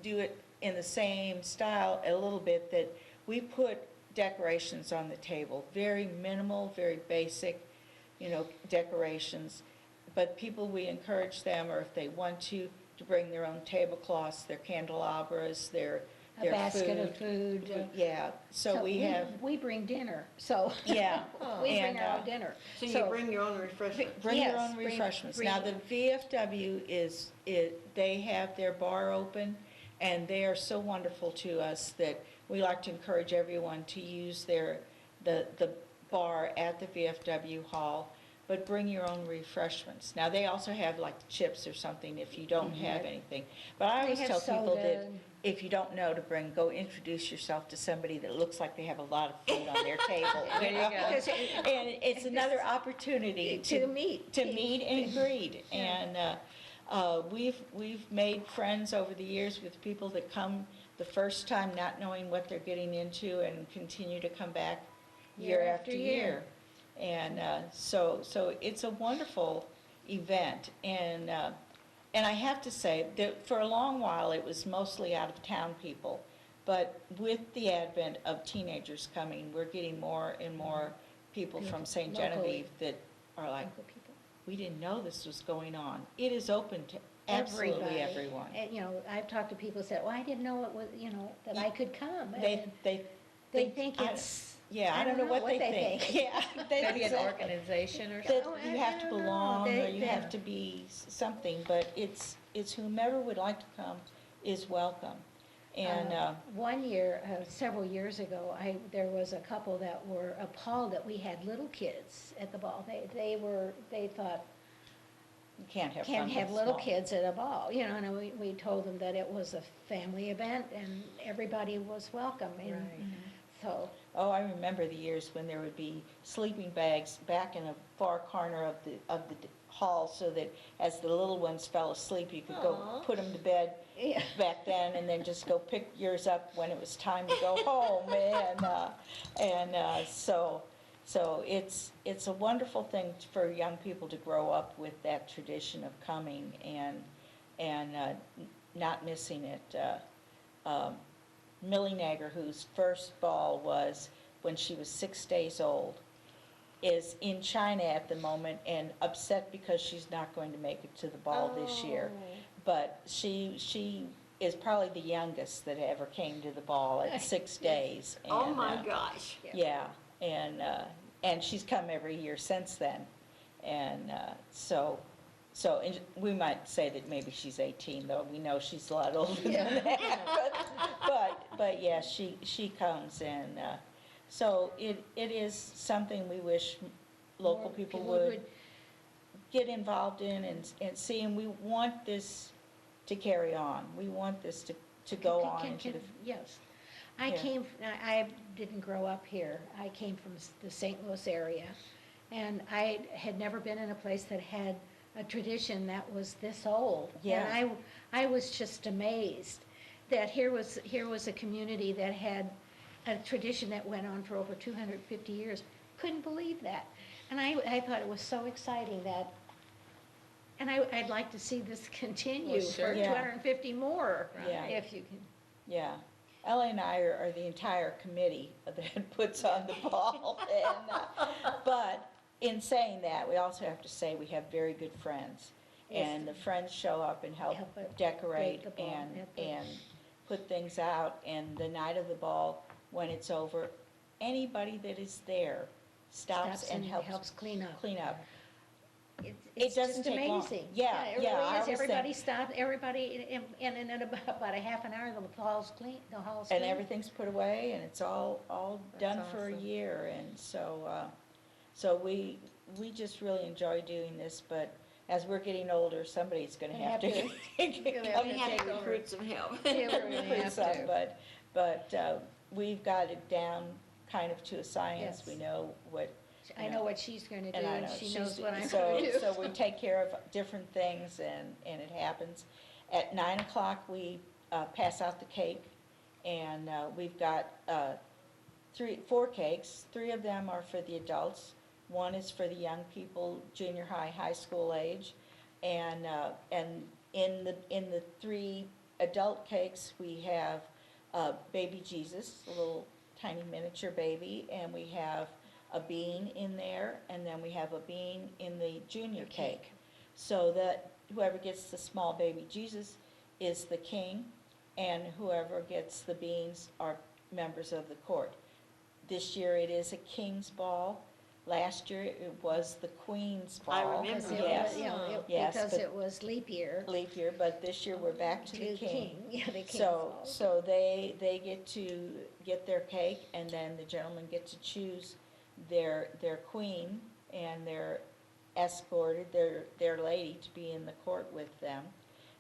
it in the same style a little bit, that we put decorations on the table, very minimal, very basic, you know, decorations. But people, we encourage them, or if they want to bring their own tablecloths, their candelabras, their a basket of food. Yeah, so we have, We bring dinner, so. yeah. We bring and, our own dinner. So you bring your own refreshment. Bring your Yes, own bring- refreshments. bring- Now, the VFW they have their bar open, and they are so wonderful to us that we like to encourage everyone to use the bar at the VFW hall. but bring your own refreshments. Now, they also have like chips or something if you don't have anything. But I They always have tell people soda that and- if you don't know to bring, go introduce yourself to somebody that looks like they have a lot of food on their table. There you know? go. Because And it's another opportunity to meet. to meet and greet. And we've made friends over the years with people that come the first time not knowing what they're getting into and continue to come back year after year. And so it's a wonderful event. And I have to say that for a long while, it was mostly out-of-town people. But with the advent of teenagers coming, we're getting more and more people from St. Locally. Genevieve that are like, Local people. we didn't know this was going on. It is open to absolutely Everybody. everyone. And, you know, I've talked to people who said, well, I didn't know it was, you know, that I could come. They, And they, they think it's, yeah, I don't know what they think. Yeah. Maybe an exactly. organization or That something. you have to I don't know. belong, or you They- have to be something, but it's whomever would like to come is welcome. And, one year, several years ago, there was a couple that were appalled that we had little kids at the ball. They thought, you can't have fun can't with have little small. kids at a ball, you know, and we told them that it was a family event and everybody was welcome. And Right. so, Oh, I remember the years when there would be sleeping bags back in a far corner of the hall, so that as the little ones fell asleep, you could go Aw. put them to bed yeah. back then, and then just go pick yours up when it was time to go home. So it's a wonderful thing for young people to grow up with that tradition of coming and not missing it. Millie Nagger, whose first ball was when she was 6 days old, is in China at the moment and upset because she's not going to make it to the ball this year. But she is probably the youngest that ever came to the ball at 6 days. Oh, And, my gosh. Yeah, and she's come every year since then. And and we might say that maybe she's 18, though we know she's a lot older than that. But yeah, she comes, and so it is something we wish local More people people would get involved in and see, and we want this to carry on. We want this to go on into the, Yes. Yeah. I didn't grow up here. I came from the St. Louis area. And I had never been in a place that had a tradition that was this old. Yeah. And I was just amazed that here was a community that had a tradition that went on for over 250 years. Couldn't believe that. And I thought it was so exciting that, and I'd like to see this continue Well, sure. for Yeah. 250 more, Yeah. if you can. yeah. Ellie and I are the entire committee that puts on the ball. But in saying that, we also have to say we have very good friends. Yes. And the friends show up and help Help it decorate the ball, and put things out. And the night of the ball, when it's over, anybody that is there stops and helps clean up. clean up. It's doesn't just take long. amazing. Yeah, It yeah, I really is. always think- Everybody stopped, everybody, in about a half an hour, the hall's clean, And everything's put away, and it's all That's done for a awesome. year. And so we just really enjoy doing this, but as we're getting older, somebody's gonna Gonna have have to to- come We have take to over. recruit some help. Yeah, we're gonna recruit have some, to. but we've got it down kind of to a science. Yes. We know what, I know what she's gonna do, and I and know she knows what I'm so, gonna do. so we take care of different things, and it happens. At 9 o'clock, we pass out the cake, and we've got 4 cakes. 3 of them are for the adults. 1 is for the young people, junior high, high school age, and in the 3 adult cakes, we have baby Jesus, a little tiny miniature baby, and we have a bean in there, and then we have a bean in the junior cake. So that whoever gets the small baby Jesus is the king, and whoever gets the beans are members of the court. This year it is a king's ball. Last year it was the queen's I ball. remember Because it Yes, was, you know, Yes, because but- it was leap year. leap year, but this year we're back to the king. Yeah, the king's So, ball. so they get to get their cake, and then the gentlemen get to choose their queen and escorted their lady to be in the court with them.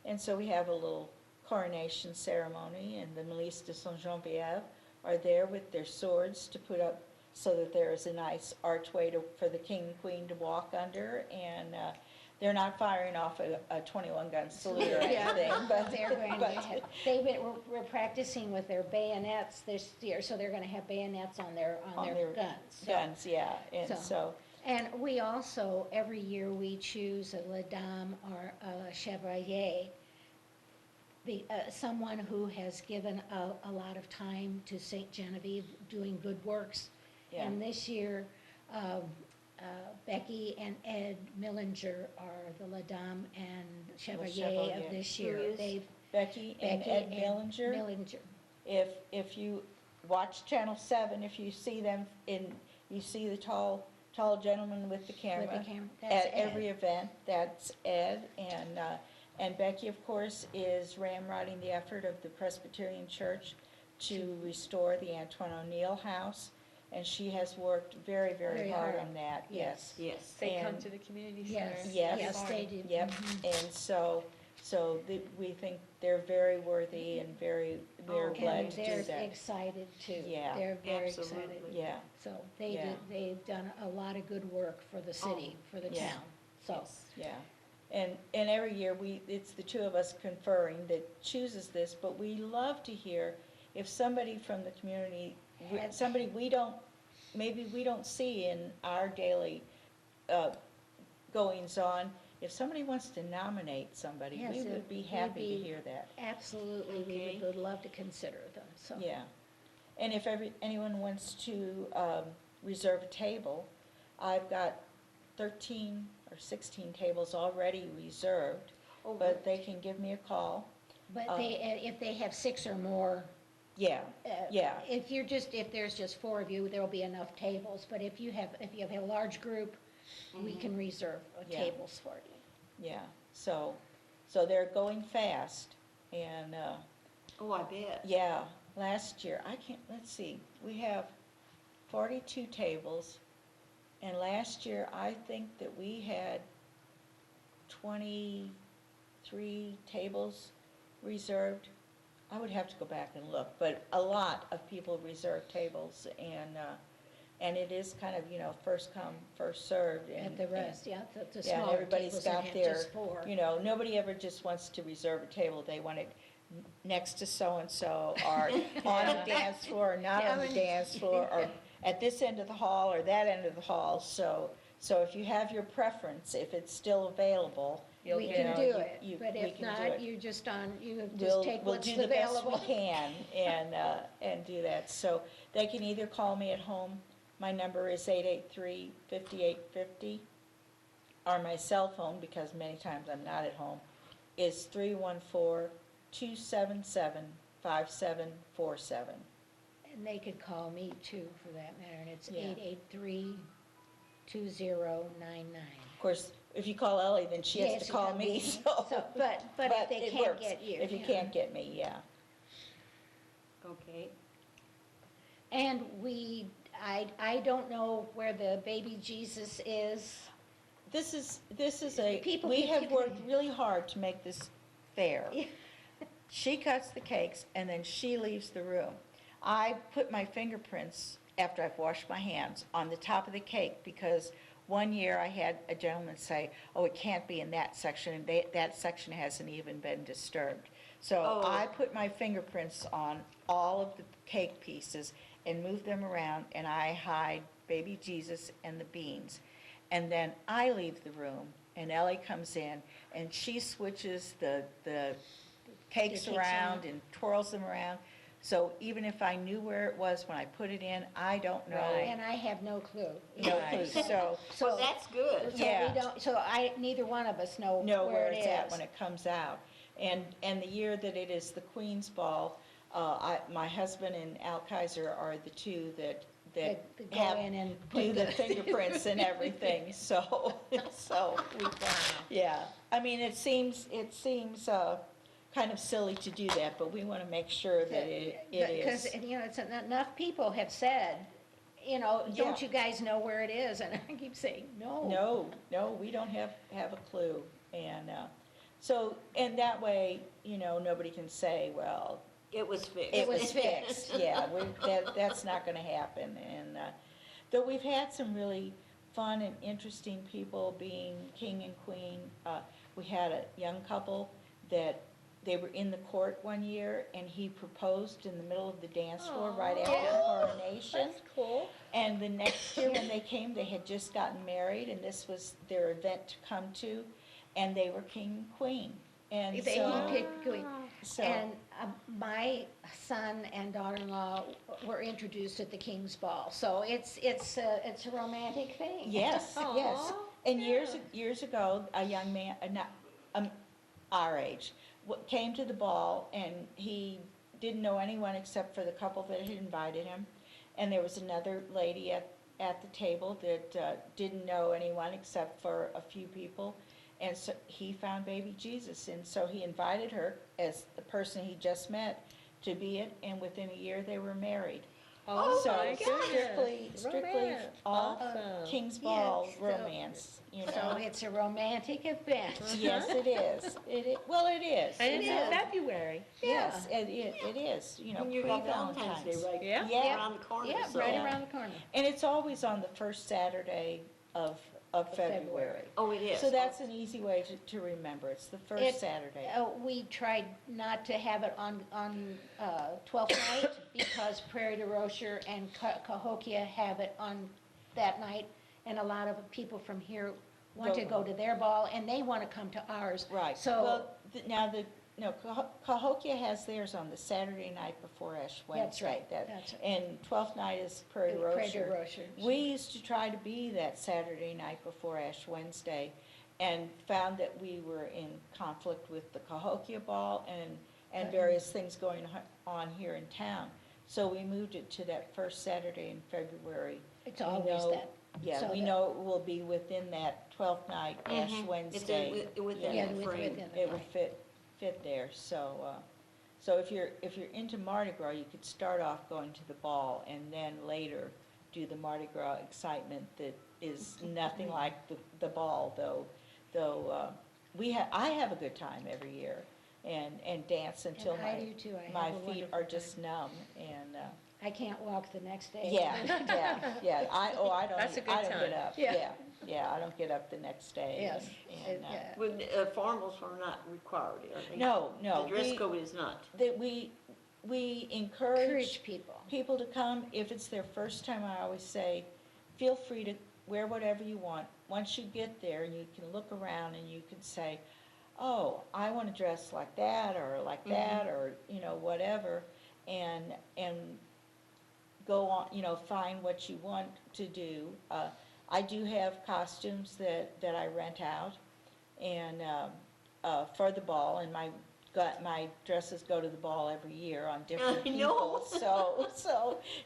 And so we have a little coronation ceremony, and the Milice de Saint-Geneviève are there with their swords to put up so that there is a nice archway for the king and queen to walk under, and they're not firing off a 21-gun salute or Yeah, anything, but. they're going to but- have, we're practicing with their bayonets this year, so they're gonna have bayonets on their guns. So- Guns, yeah, and so, And we also, every year, we choose a La Dame or a Chevalier, someone who has given a lot of time to Saint Genevieve doing good works. yeah, And this year, Becky and Ed Millinger are the La Dame and Chevalier Chevalier. of this Who year. is? They've Becky and Becky Ed and Millinger. Millinger. If you watch Channel 7, if you see them you see the tall gentleman with the camera. With the camera, that's At every Ed. event, that's Ed, and Becky, of course, is ramrodding the effort of the Presbyterian Church to restore the Antoine O'Neill House, and she has worked very, very Very hard hard. on that, yes. Yes. They come And- to the community center. Yes, Yes. yes, they do. Yep, Mhm. and we think they're very worthy and we're Oh, glad And to do they're that. excited too. Yeah. They're very Absolutely. excited. Yeah, So Yeah. they've done a lot of good work for the city, for the Yeah. town, so. Yes. yeah. And every year, it's the two of us conferring that chooses this, but we love to hear if somebody from the community, Had- somebody maybe we don't see in our daily goings on, if somebody wants to nominate somebody, Yes, we it would be would happy to be- hear that. Absolutely, we Okay. would love to consider them, so. Yeah, and if anyone wants to reserve a table, I've got 13 or 16 tables already reserved, Oh, but they can give me a call. But if they have 6 or more, Yeah, yeah, if there's just 4 of you, there'll be enough tables, but if you have a large group, we can reserve Yeah. tables for you. yeah, so they're going fast, and, Oh, I bet. yeah, last year, let's see, we have 42 tables, and last year, I think that we had 23 tables reserved. I would have to go back and look, but a lot of people reserve tables, and it is kind of, first come, first served. At the rest, yeah, the Yeah, and smaller everybody's tables that got have their, just 4. nobody ever just wants to reserve a table, they want it next to so-and-so, or on the dance floor, or not on the dance floor, or at this end of the hall, or that end of the hall, so if you have your preference, if it's still available, We you can know, do you- it, you- but we if can do not, it. you just We'll take we'll what's do the best available. we can and do that. So they can either call me at home, my number is 883-5850, or my cell phone, because many times I'm not at home, is 314-277-5747. And they could call me too, for that matter, and it's Yeah. 883-2099. Of course, if you call Ellie, then she has Yes, to you call come me, in. so. But if they it can't works. get you. If you yeah. can't get me, yeah. Okay. And I don't know where the baby Jesus is. This is People we keep have giving worked me- really hard to make this fair. Yeah. She cuts the cakes and then she leaves the room. I put my fingerprints, after I've washed my hands, on the top of the cake because one year I had a gentleman say, oh, it can't be in that section, and that section hasn't even been disturbed. So Oh. I put my fingerprints on all of the cake pieces and move them around, and I hide baby Jesus and the beans. And then I leave the room, and Ellie comes in, and she switches the cakes cakes around around. and twirls them around. So even if I knew where it was when I put it in, I don't know. And I have no clue. No clue. So Well, that's good. Yeah. Neither one of us know where it it's at is. when it comes out. And the year that it is the Queen's Ball, my husband and Al Kaiser are the two that That go have, in and do put the the- fingerprints and everything, so yeah. I mean, it seems kind of silly to do that, but we want to make sure that it Because, is. it's enough people have said, don't Yeah. you guys know where it is? And I keep saying, no. No, we don't have a clue. And and that way, nobody can say, well, It was fixed. It was fixed. Yeah, that's not gonna happen. And, though we've had some really fun and interesting people being king and queen. We had a young couple that they were in the court one year, and he proposed in the middle of the dance floor right after the coronation. That's cool. And the next year when they came, they had just gotten married, and this was their event to come to, and they were king and queen. And They so, picked Queen. so, And my son and daughter-in-law were introduced at the King's Ball, so it's a romantic thing. yes, yes. Aw, And years ago, a young man, our age, came to the ball, and he didn't know anyone except for the couple that had invited him. And there was another lady at the table that didn't know anyone except for a few people. And so he found baby Jesus, and so he invited her, as the person he just met, to be it, and within a year they were married. Oh, So my goodness. strictly Romance. all Awesome. King's Ball Yes, so- romance, So it's a romantic event. Yes, it is. Well, it is. And it's you know. in February. Yes, it is, And you got Valentine's Day pre-Valentine's. right Yeah. around the corner. Yeah, so- right Yeah. around the corner. And it's always on the first Saturday of February. Oh, it is. So that's an easy way to remember. It's the It- first Saturday. We tried not to have it on 12th night because Prairie du Rocher and Cahokia have it on that night. And a lot of people from here want to go to their ball, and they want to come to ours. Right. So, Well, Cahokia has theirs on the Saturday night before Ash Wednesday. That's right, that's right. And 12th night is Prairie du Prairie du Rocher. Rocher. We used to try to be that Saturday night before Ash Wednesday, and found that we were in conflict with the Cahokia Ball and various things going on here in town. So we moved it to that first Saturday in February. It's We always know- that. Yeah, So we that- know it will be within that 12th night, Ash Mhm. Wednesday. It's within Yeah, that frame. within the It would frame. fit there, so if you're into Mardi Gras, you could start off going to the ball, and then later do the Mardi Gras excitement that is nothing like the ball, though I have a good time every year, and dance until And I do too. I have my a feet wonderful are time. just numb, and, I can't walk the next day. yeah, I don't, That's a good I don't time. get up, Yeah. yeah, I don't get up the next day. Yes. and, Yeah. When, formals are not required, are they? No, The dress code is not. that we encourage Encourage people. people to come. If it's their first time, I always say, feel free to wear whatever you want. Once you get there, and you can look around and you can say, oh, I want to dress like that, or like that, or, whatever, and go on, find what you want to do. I do have costumes that I rent out, and for the ball, and my dresses go to the ball every year on different I know. people. So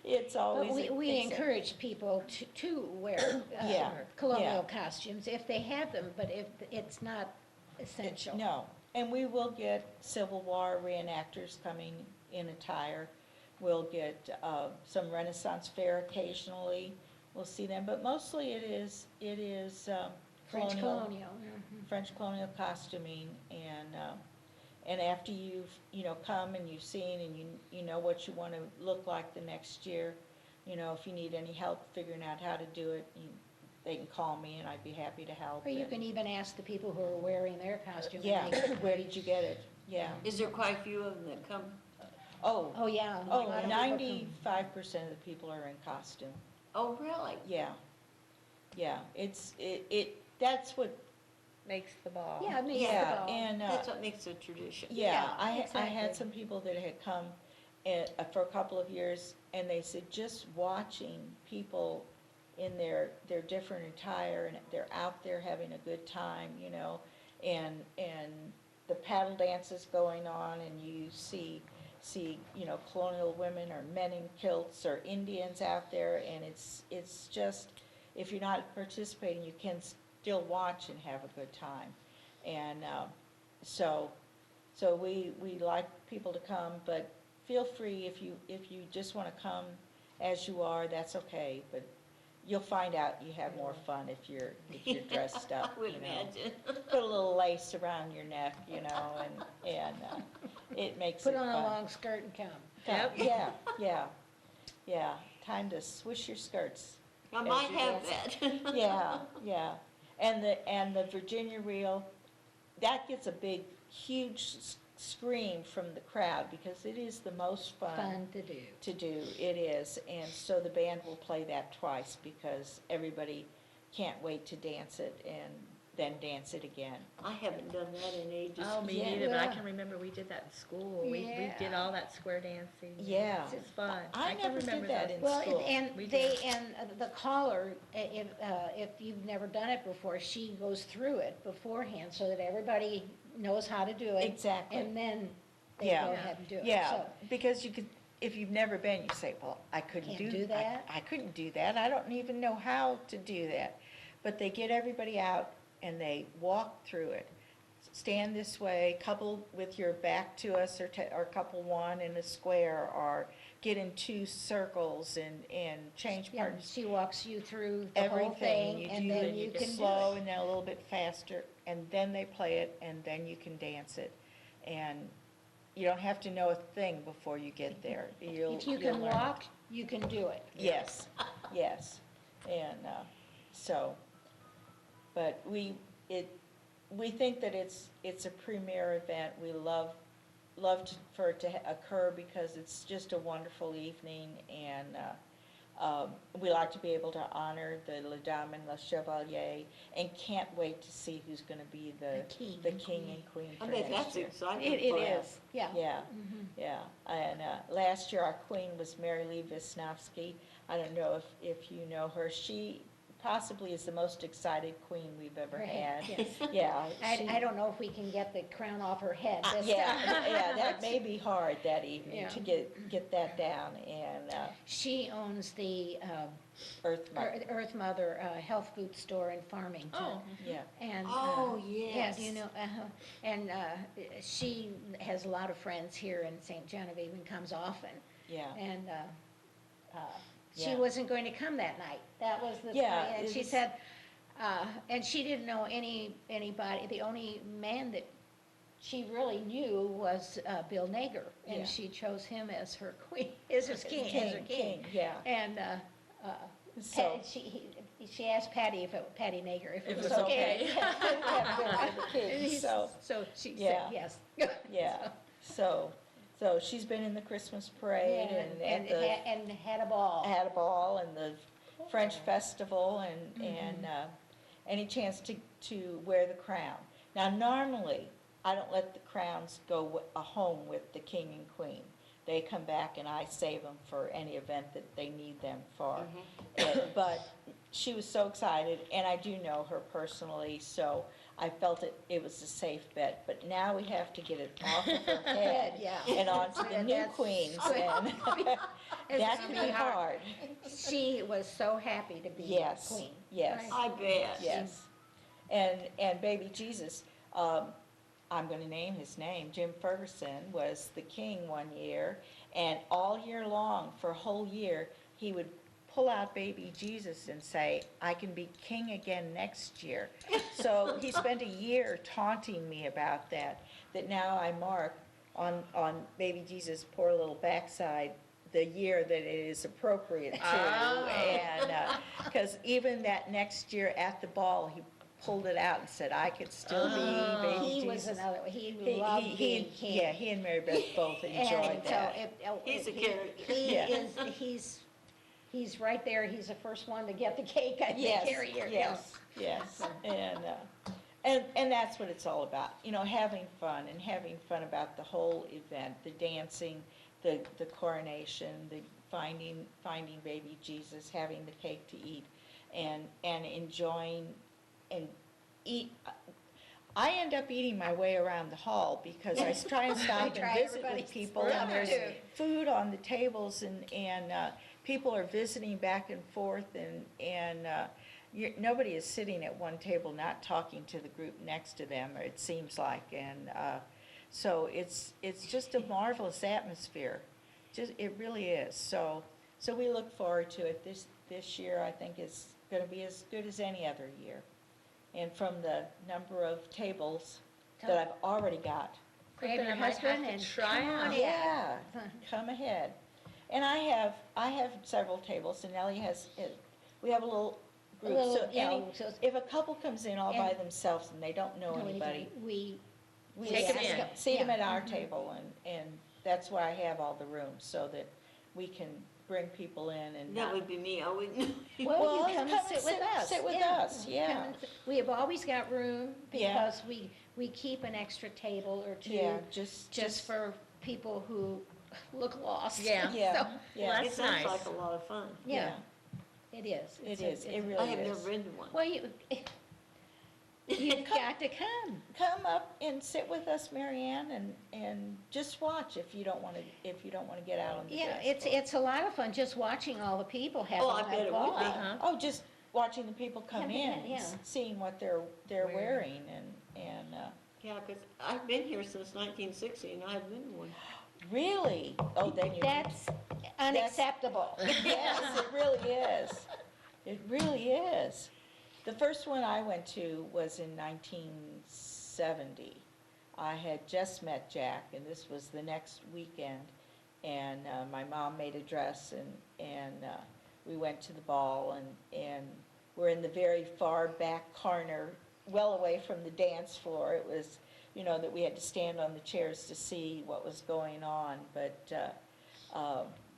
it's always. But we exciting. encourage people to wear Yeah, colonial costumes if they have them, but if it's not essential. No, and we will get Civil War reenactors coming in attire. We'll get some Renaissance fair occasionally. We'll see them, but mostly it is French colonial. colonial. Mhm. French colonial costuming, and after you've, come and you've seen and you know what you want to look like the next year, if you need any help figuring out how to do it, they can call me and I'd be happy to help. Or you and- can even ask the people who are wearing their costume. and Yeah, they can- where did you get it? Yeah. Is there quite a few of them that come? Oh, yeah. a lot of people come. 95% of the people are in costume. Oh, really? Yeah. That's what, Makes the ball. Yeah, it makes the yeah, ball. and, That's what makes it tradition. yeah, Yeah, I exactly. had some people that had come for a couple of years, and they said just watching people in their different attire, and they're out there having a good time, and the paddle dances going on, and you see colonial women or men in kilts or Indians out there, and it's just, if you're not participating, you can still watch and have a good time. And so we like people to come, but feel free if you just want to come as you are, that's okay, but you'll find out you have more fun if you're dressed up, I would you know. imagine. Put a little lace around your neck, you know, and it makes it Put fun. on a long skirt and come. Yep. Yeah, yeah, yeah, time to swish your skirts. I As might you have dance. that. Yeah, yeah, and the Virginia reel, that gets a big, huge scream from the crowd, because it is the most Fun to do. to do, it is, and so the band will play that twice, because everybody can't wait to dance it and then dance it again. I haven't done that in ages. Oh, me Yeah. neither, but I Yeah. can remember we did that in school. We did Yeah. all that square dancing. Yeah. It's fun. I can never did remember that those. in Well, school. and We they, did. and the caller, if you've never done it before, she goes through it beforehand so that everybody knows how to do it. Exactly. And then they Yeah. go ahead and do it. Yeah, So, because you could, if you've never been, you say, well, I couldn't Can't do do that? I couldn't do that, I don't even know how to do that. But they get everybody out and they walk through it. Stand this way, couple with your back to us, or couple one in a square, or get in two circles and change yeah, partners. she walks you through the whole Everything, thing, you and do then it you can do slow it. and then a little bit faster, and then they play it, and then you can dance it. And you don't have to know a thing before you get there. If you You'll can learn it. walk, you can do it. Yes, yes, and, so, but we think that it's a premier event. We love for it to occur, because it's just a wonderful evening, and, we like to be able to honor the La Dame and La Chevalier, and can't wait to see who's gonna be the king and queen I for bet next that's year. exciting. It for them. is, yeah. Yeah, Mhm. yeah, and last year our queen was Mary Lee Wisnowski. I don't know if you know her. She possibly is the most excited queen we've ever Right, had. yes. Yeah. she- I don't know if we can get the crown off her head this Yeah, time. yeah, that may be hard that evening Yeah. to get that down, and She owns the Earth Mother, Earth Mother Health Food Store in Farmington. Oh, yeah, And, Oh, yeah, yes. do you know, and she has a lot of friends here in St. Genevieve and comes often. yeah. And she Yeah. wasn't going to come that night. That was the, Yeah, and it she was- said, and she didn't know anybody, the only man that she really knew was Bill Nager. Yeah. And she chose him as her queen, as her king. Yeah, And so. she asked Patty Patty Nager if it was was okay. okay. Have Bill as the king, And he- so. So she said Yeah. yes. Yeah, so she's been in the Christmas parade and at the, And had a ball. had a ball and the French festival and any chance to wear the crown. Now, normally, I don't let the crowns go home with the king and queen. They come back and I save them for any event that they need them for. But she was so excited, and I do know her personally, so I felt it was a safe bet. But now we have to get it off of her head Yeah. and onto the new That's- queens, and It's that gonna can be be hard. hard. She was so happy to be Yes, queen. yes. Right. I bet. Yes. And baby Jesus, I'm gonna name his name, Jim Ferguson, was the king one year, and all year long, for a whole year, he would pull out baby Jesus and say, I can be king again next year. So he spent a year taunting me about that now I mark on baby Jesus' poor little backside the year that it is appropriate to. Oh. And, because even that next year at the ball, he pulled it out and said, I could still be Oh. baby He Jesus. was another, he loved being king. Yeah, he and Mary Beth both enjoyed And so that. He's a he- character. He Yeah. is, he's right there, he's the first one to get the cake, I think, Yes, every year. yes, yes, and that's what it's all about, having fun about the whole event, the dancing, the coronation, the finding baby Jesus, having the cake to eat, and enjoying and eat. I end up eating my way around the hall because I try and stop and Try visit everybody's with people, stuff, and there's too. food on the tables, and people are visiting back and forth, and nobody is sitting at one table not talking to the group next to them, or it seems like, and so it's just a marvelous atmosphere. It really is. So So we look forward to it. This year, I think, is going to be as good as any other year. And from the number of tables that I've already got, Grab Then your I might have husband to and try come on out. in. yeah, come ahead. And I have several tables, and Ellie has, we have a little A group. little, So you know, any, so if a couple comes in all by And- themselves and they don't know anybody, We we Take 'em ask in. them- seat them Yeah. at our table, and that's why I have all the rooms, so that we can bring people in and That not. would be me, I wouldn't know. Well, you come and sit with us. Sit with Yeah. us, Come yeah. and sit- We have always got room Yeah. because we keep an extra table or Yeah, two just. just for people who look lost. Yeah. Yeah, So, yeah, Well, It That's sounds nice. like a lot of fun. yeah, it is. it It's is, a- it I really have never is. been to one. Well, you've got to come. Come up and sit with us, Marianne, and just watch if you don't want to get out on the Yeah, dance it's, floor. it's a lot of fun just watching all the people having Oh, I that bet it would ball. be. Uh-huh. Oh, just watching the people come Come in, in, yeah. seeing what they're wearing and, Yeah, because I've been here since 1960 and I haven't been to one. really, oh, then you. That's unacceptable. Yes, it really is. It really is. The first one I went to was in 1970. I had just met Jack, and this was the next weekend. And my mom made a dress, and we went to the ball, and we're in the very far back corner, well away from the dance floor. It was, that we had to stand on the chairs to see what was going on. But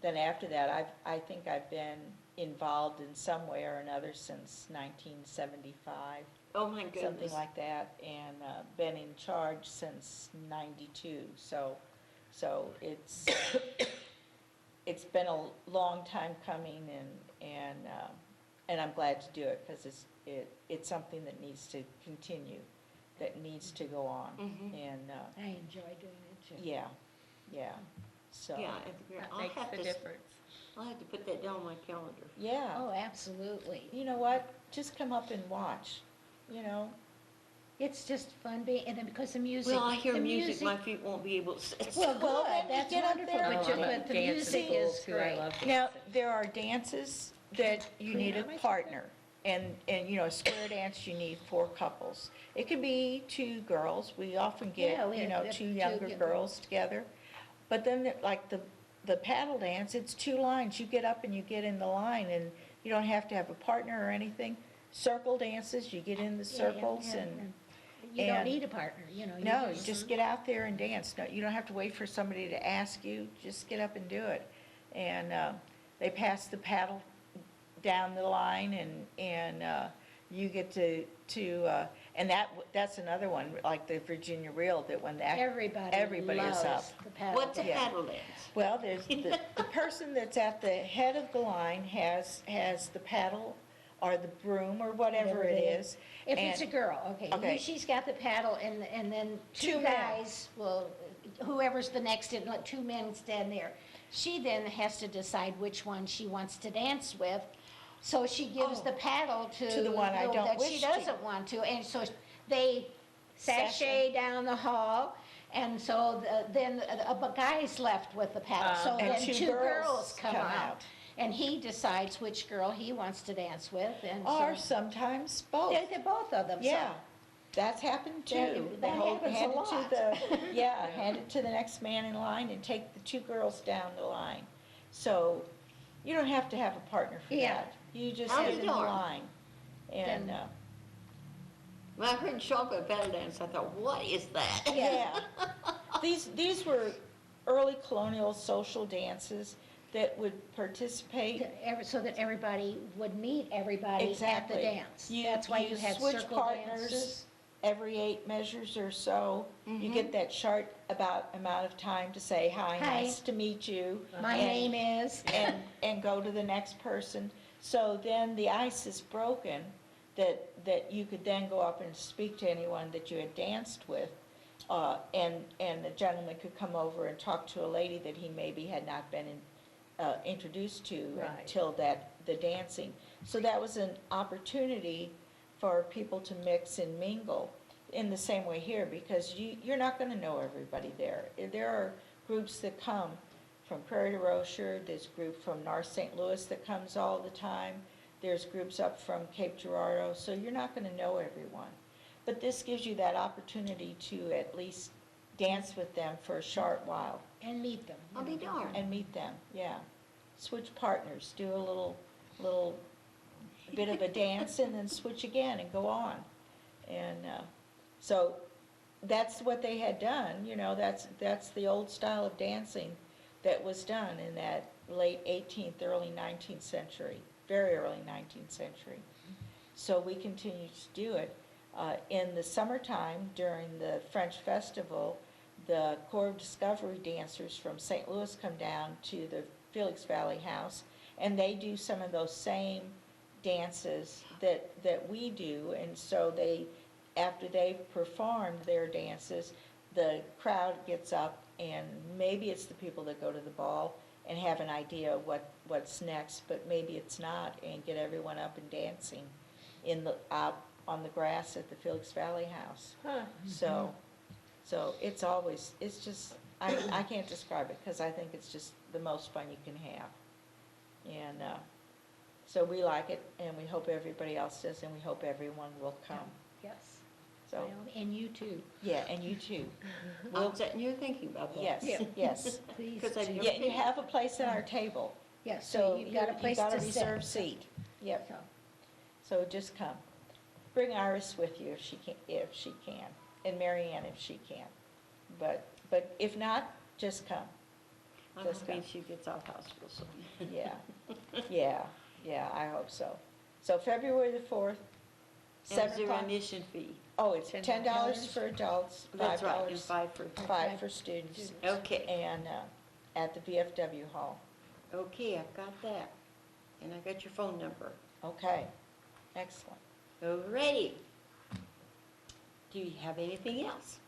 then after that, I think I've been involved in some way or another since 1975, Oh, my goodness. something like that, and been in charge since 92. So it's it's been a long time coming, and I'm glad to do it because it's something that needs to continue, that needs to go on, Mhm. and I enjoy doing it too. yeah. So Yeah, That I'll makes have the to, difference. I'll have to put that down on my calendar. yeah. Oh, absolutely. You know what? Just come up and watch. It's just fun being, and then because the music. Well, I hear the music, my feet won't be able to sit. Well, Well, good, then you that's get up wonderful, there but and but the music is great. Now, there are dances that you need a partner. And a square dance, you need 4 couples. It can be 2 girls. We often Yeah, get, we have 2 two younger young girls together. But then, like the paddle dance, it's 2 lines. You get up and you get in the line, and you don't have to have a partner or anything. Circle dances, you get in the Yeah, yeah, circles, yeah, and You don't and- need a partner, no, you just get out there and dance. No, you don't have to wait for somebody to ask you, just get up and do it. And they pass the paddle down the line, and you get to and that's another one, like the Virginia Reel, that when that, everybody is loves up. the paddle What's a dance. paddle dance? Well, there's the person that's at the head of the line has the paddle or the broom or whatever it is. If it's a and- girl, okay, Okay. she's got the paddle, and then 2 2 men. guys will, whoever's the next, and let 2 men stand there. She then has to decide which one she wants to dance with, so she gives Oh. the paddle to the one I don't that she wish to. doesn't want to, and so they sashay down the hall, and so then a guy's left with the paddle, so And then 2 2 girls come come out. out. And he decides which girl he wants to dance with, and Or so, sometimes both. they're both of them, so. Yeah, that's happened too. That They happens a hand it lot. to the, yeah, hand it to the next man in line and take the 2 girls down the line. So you don't have to have a partner for Yeah. that. You just How get you in the doing? line. And, Then- When I heard chocolate paddle dance, I thought, what is that? yeah. These were early colonial social dances that would participate. So that everybody would meet everybody at the Exactly. dance. You- That's why you you had switch circle partners. dances. Every 8 measures or so, you get that short amount of time to say, hi, Hi. nice to meet you. My and- name is, and go to the next person. So then the ice is broken, that you could then go up and speak to anyone that you had danced with. And the gentleman could come over and talk to a lady that he maybe had not been introduced to Right. until the dancing. So that was an opportunity for people to mix and mingle in the same way here, because you're not going to know everybody there. There are groups that come from Prairie to Rocher, there's a group from North St. Louis that comes all the time, there's groups up from Cape Girardeau, so you're not gonna know everyone. But this gives you that opportunity to at least dance with them for a short while And meet them. I'll be darned. and meet them, yeah. Switch partners, do a little bit of a dance and then switch again and go on. And, so that's what they had done, that's the old style of dancing that was done in that late 18th, early 19th century, very early 19th century. So we continue to do it. In the summertime, during the French Festival, the Corps of Discovery dancers from St. Louis come down to the Felix Valley House, and they do some of those same dances that we do, and so after they've performed their dances, the crowd gets up, and maybe it's the people that go to the ball and have an idea of what's next, but maybe it's not, and get everyone up and dancing out on the grass at the Felix Valley House. Huh. So it's always, it's just, I can't describe it, because I think it's just the most fun you can have. And so we like it, and we hope everybody else does, and we hope everyone will come. Yes. So, And you too, yeah, and you too. I'm sitting here thinking about that. Yes, Yeah. yes. please. 'Cause I do. never- Yeah, you have a place at our table, Yes, so so you've got a place got to a sit. reserved seat. Yep, So, so just come. Bring Iris with you if she can, and Mary Ann if she can. But if not, just come. I'm Just hoping come. she gets out of hospital soon. Yeah, I hope so. So February the 4th, And 7 zero o'clock. admission fee. Oh, it's $10 for adults, That's right, and $5, 5 for, five for students, okay, and at the VFW hall. okay, I've got that. And I got your phone number. Okay, excellent. Alrighty. Do you have anything else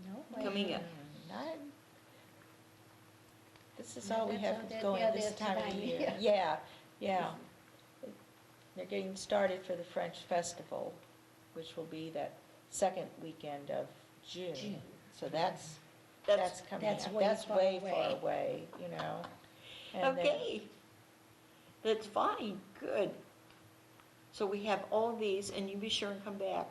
no, wait. coming up? This is all we That's have all that- going yeah, this that's time of fine, year. Yeah. They're getting started for the French Festival, which will be that second weekend of June. June. So that's That's, coming That's up. way That's far way away. far away, And then- okay. That's fine, good. So we have all these, and you be sure and come back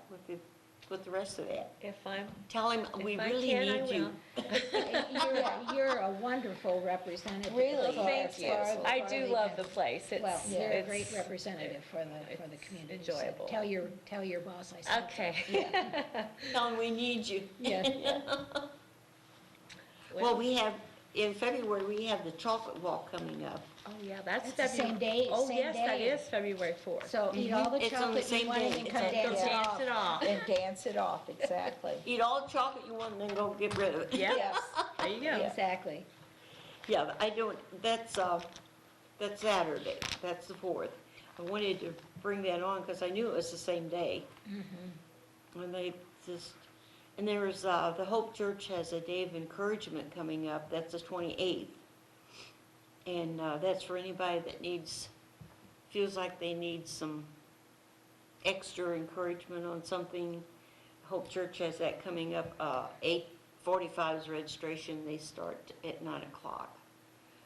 with the rest of that. If I'm, Tell him we If I really can, I need you. You're a wonderful representative. Really? for- thank for- you. for I do the love event. the place. Well, It's, you're a it's- great representative for the it's community. so enjoyable. Tell your boss I said. so. Okay. Tell him we need you. Yeah. Well, we have, in February, we have the chocolate walk coming up. Oh, yeah, that's It's the February. same day, Oh, same yes, that day. is February 4th. So eat all the It's on the chocolate you same want day. and then It's come on- dance Go it dance off. it off. And dance it off, exactly. Eat all the chocolate you want and then go get rid of it. Yep, Yes. there you go. Yeah. Exactly. Yeah, I don't, that's Saturday, that's the 4th. I wanted to bring that on because I knew it was the same day. And they just, and there was, the Hope Church has a day of encouragement coming up, that's the 28th. And that's for anybody that feels like they need some extra encouragement on something. Hope Church has that coming up, 8:45 is registration, they start at 9 o'clock.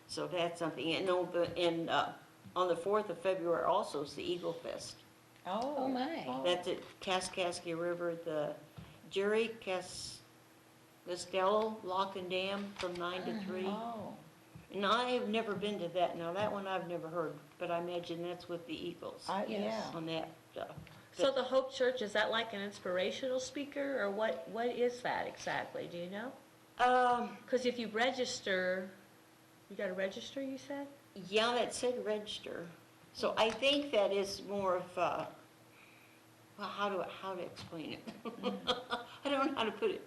So that's something, and on the 4th of February also is the Eagle Fest. Oh, my. That's at Kaskaskia River, the Jerry Castello Lock and Dam from 9 to 3. Oh, And I have never been to that, now that one I've never heard, but I imagine that's with the Eagles yeah. on that. So the Hope Church, is that like an inspirational speaker, or what is that exactly? Do you know? Because if you register, you got to register, you said? Yeah, that said register. So I think that is more of, well, how to explain it? I don't know how to put it.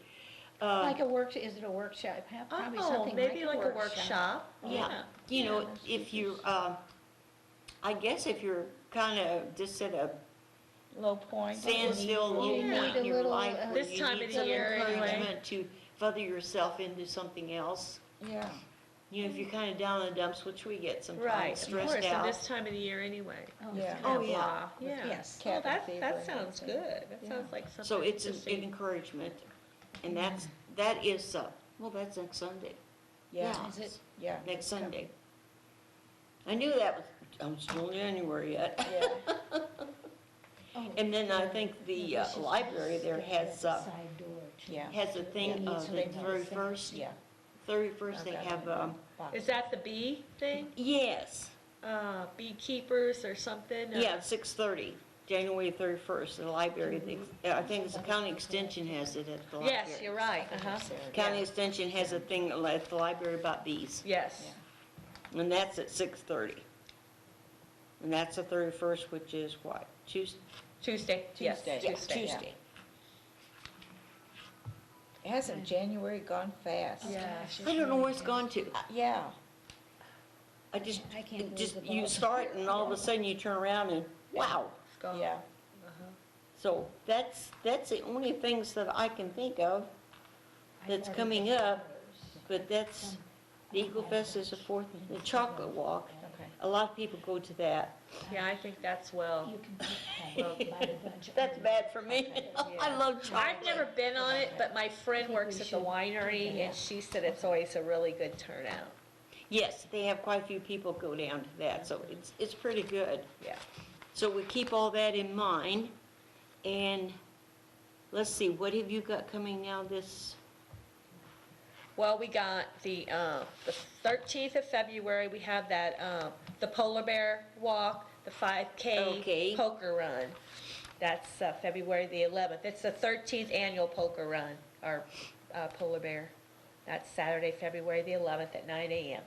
Like is it a workshop? Probably Oh, something maybe like a workshop. Yeah, you know, if you, I guess if you're kind of just at a Low point. standstill, low you need point a in your little, life, where This you time need of some the year, anyway. encouragement to further yourself into something else. Yeah. You know, if you're kind of down in the dumps, which we get Right, sometimes, of course, stressed and out. this time of the year anyway. Yeah. Kind Oh, of yeah. blah. Yeah. Yes. Oh, Cabin fever that and sounds everything. good. That Yeah. sounds like something So it's to an see. encouragement, and that is, well, that's next Sunday. Yeah, Is it? yeah. next Sunday. I knew that was, I'm still in January yet. Yeah, Oh, And then I yeah. think the Yeah, this is library there just has, the side door, too. Yeah. has a thing Yeah, of so the they know very the first, yeah. 31st, they I've got have, it in my box. Is that the bee thing? yes, Beekeepers or something? yeah, 6:30, January 31st, the library, I think it's the county extension has it at the library. Yes, you're right, uh-huh. County extension has a thing at the library about bees, Yes. Yeah. and that's at 6:30. And that's the 31st, which is what, Tuesday? Tuesday, yes, Tuesday. Yeah, Tuesday. Tuesday. Hasn't January gone fast? Yeah. Gosh, I don't know where it's really gone to. Yeah, I just, I can't believe just, the you balls start are and all of a sudden you turn around and, wow. It's gone. yeah. Uh-huh. So that's the only things that I can think of I that's thought it coming was up, others. but that's, the Eagle Fest is the 4th, the Chocolate Walk. Okay. A lot of people go to that. Yeah, I think that's well. You can pick that by the bunch. That's bad for me. I love chocolate. I've never been on it, but my friend works at the winery Yeah. and she said it's always a really good turnout. Yes, they have quite a few people go down to that, so it's pretty good. Yeah. So we keep all that in mind, and let's see, what have you got coming now this, Well, we got the 13th of February, we have that, the Polar Bear Walk, the 5K Okay. poker run. That's February the 11th. It's the 13th annual poker run, or Polar Bear. That's Saturday, February the 11th at 9 a.m.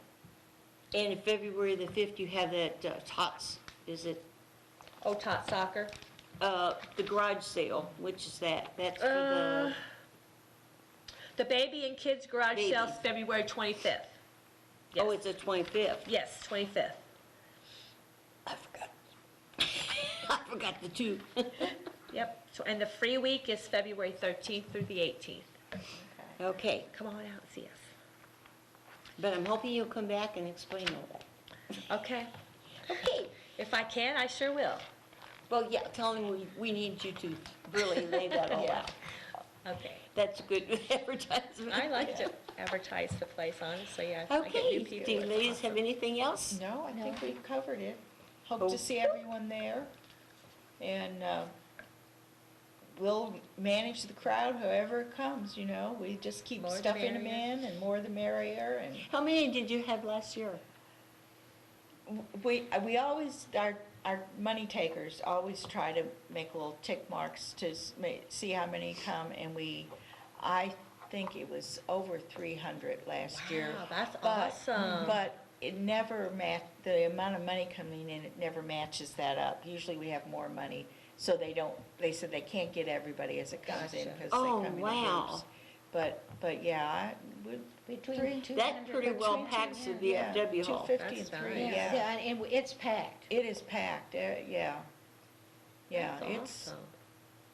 and February the 5th, you have that TOTS, is it, Oh, Tot Soccer. the garage sale, which is that? That's for Uh, The Baby and Kids Garage Baby. Sale's February 25th. Yes. oh, it's the 25th. Yes, 25th. I forgot. I forgot the two. Yep. So, and the free week is February 13th through the 18th. Okay, Come on out and see us. but I'm hoping you'll come back and explain all that. Okay. Okay. If I can, I sure will. Well, yeah, tell him we need you to really lay that all Yeah. out. Okay. That's good advertisement. I like to advertise the place, honestly. I get Okay, new do you people. ladies have anything else? No, I think No. we've covered it. Hope Oh. to see everyone there. And we'll manage the crowd however it comes, you know. We just keep More the stuffing them merrier. in and more the merrier. And How many did you have last year? we always, our money takers always try to make little tick marks to see how many come. And I think it was over 300 last year. Wow, that's But- awesome. But it never the amount of money coming in, it never matches that up. Usually we have more money, so they said they can't get everybody as it comes in Gotcha. because Oh, they come in wow. groups. But yeah, Between 200. That pretty well packs the VFW hall. 250 and That's 3, nice. yeah. Yeah, and it's packed. It is packed, yeah. Yeah, That's it's, awesome.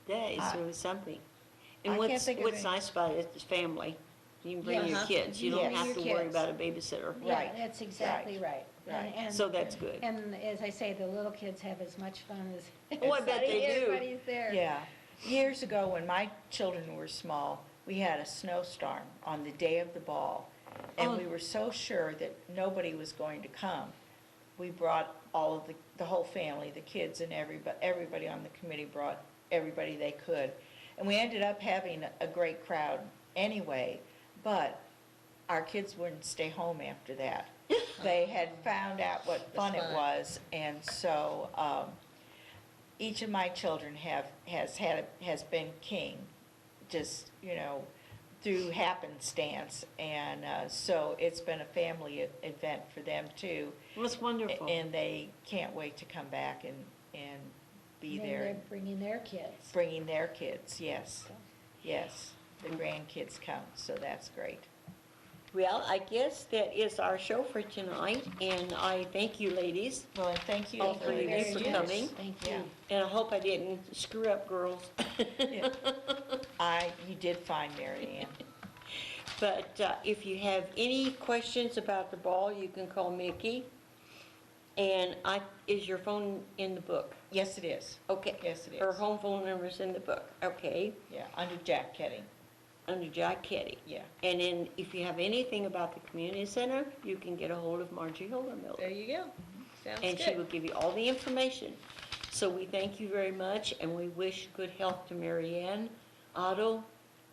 That is I- really something. I And can't what's think of what's any- nice about it is family. You can bring your Uh-huh. kids. You don't Yes. have Your to worry kids. about a babysitter. Yeah, Right, that's exactly right. right. And- So that's good. And as I say, the little kids have as much fun as. Oh, I bet they do. Everybody's there. yeah. Years ago, when my children were small, we had a snowstorm on the day of the ball. And Oh. we were so sure that nobody was going to come. We brought all of the whole family, the kids and everybody on the committee brought everybody they could. And we ended up having a great crowd anyway, but our kids wouldn't stay home after that. They had found out what fun it fun. was, and so each of my children has been king, just, you know, through happenstance, and so it's been a family event for them too. Well, it's wonderful. And they can't wait to come back and be And there, they're and bringing their kids. bringing their kids, yes, yes. The grandkids come, so that's great. Well, I guess that is our show for tonight, and I thank you, ladies, Well, and thank you. All for three of you this. for Very coming. nice. Thank Yeah. you. and I hope I didn't screw up, girls. Yeah. You did fine, Mary Ann. But if you have any questions about the ball, you can call Mickey. And is your phone in the book? Yes, it is. Okay. Yes, it Her is. home phone number's in the book, okay. Yeah, under Jack Ketting. under Jack Ketty. Yeah. And then if you have anything about the community center, you can get a hold of Margie There Hogermiller. you go. Sounds And she will good. give you all the information. So we thank you very much, and we wish good health to Mary Ann Otto.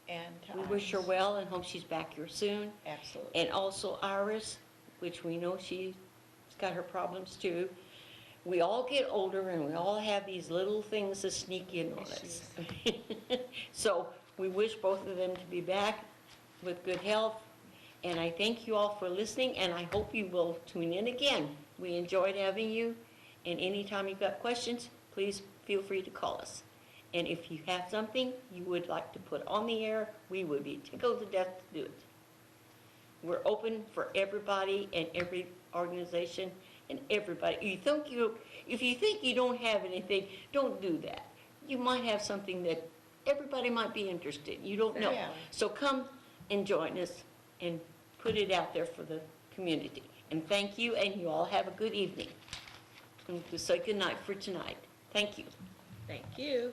And We wish her well and hope she's back here soon. Absolutely. And also Iris, which we know she's got her problems too. We all get older and we all have these little things that sneak in on us. So we wish both of them to be back with good health. And I thank you all for listening, and I hope you will tune in again. We enjoyed having you, and anytime you've got questions, please feel free to call us. And if you have something you would like to put on the air, we would be tickled to death to do it. We're open for everybody and every organization and everybody. If you think you don't have anything, don't do that. You might have something that everybody might be interested in. You don't know. Yeah. So come and join us and put it out there for the community. And thank you, and you all have a good evening. And we'll say good night for tonight. Thank you. Thank you.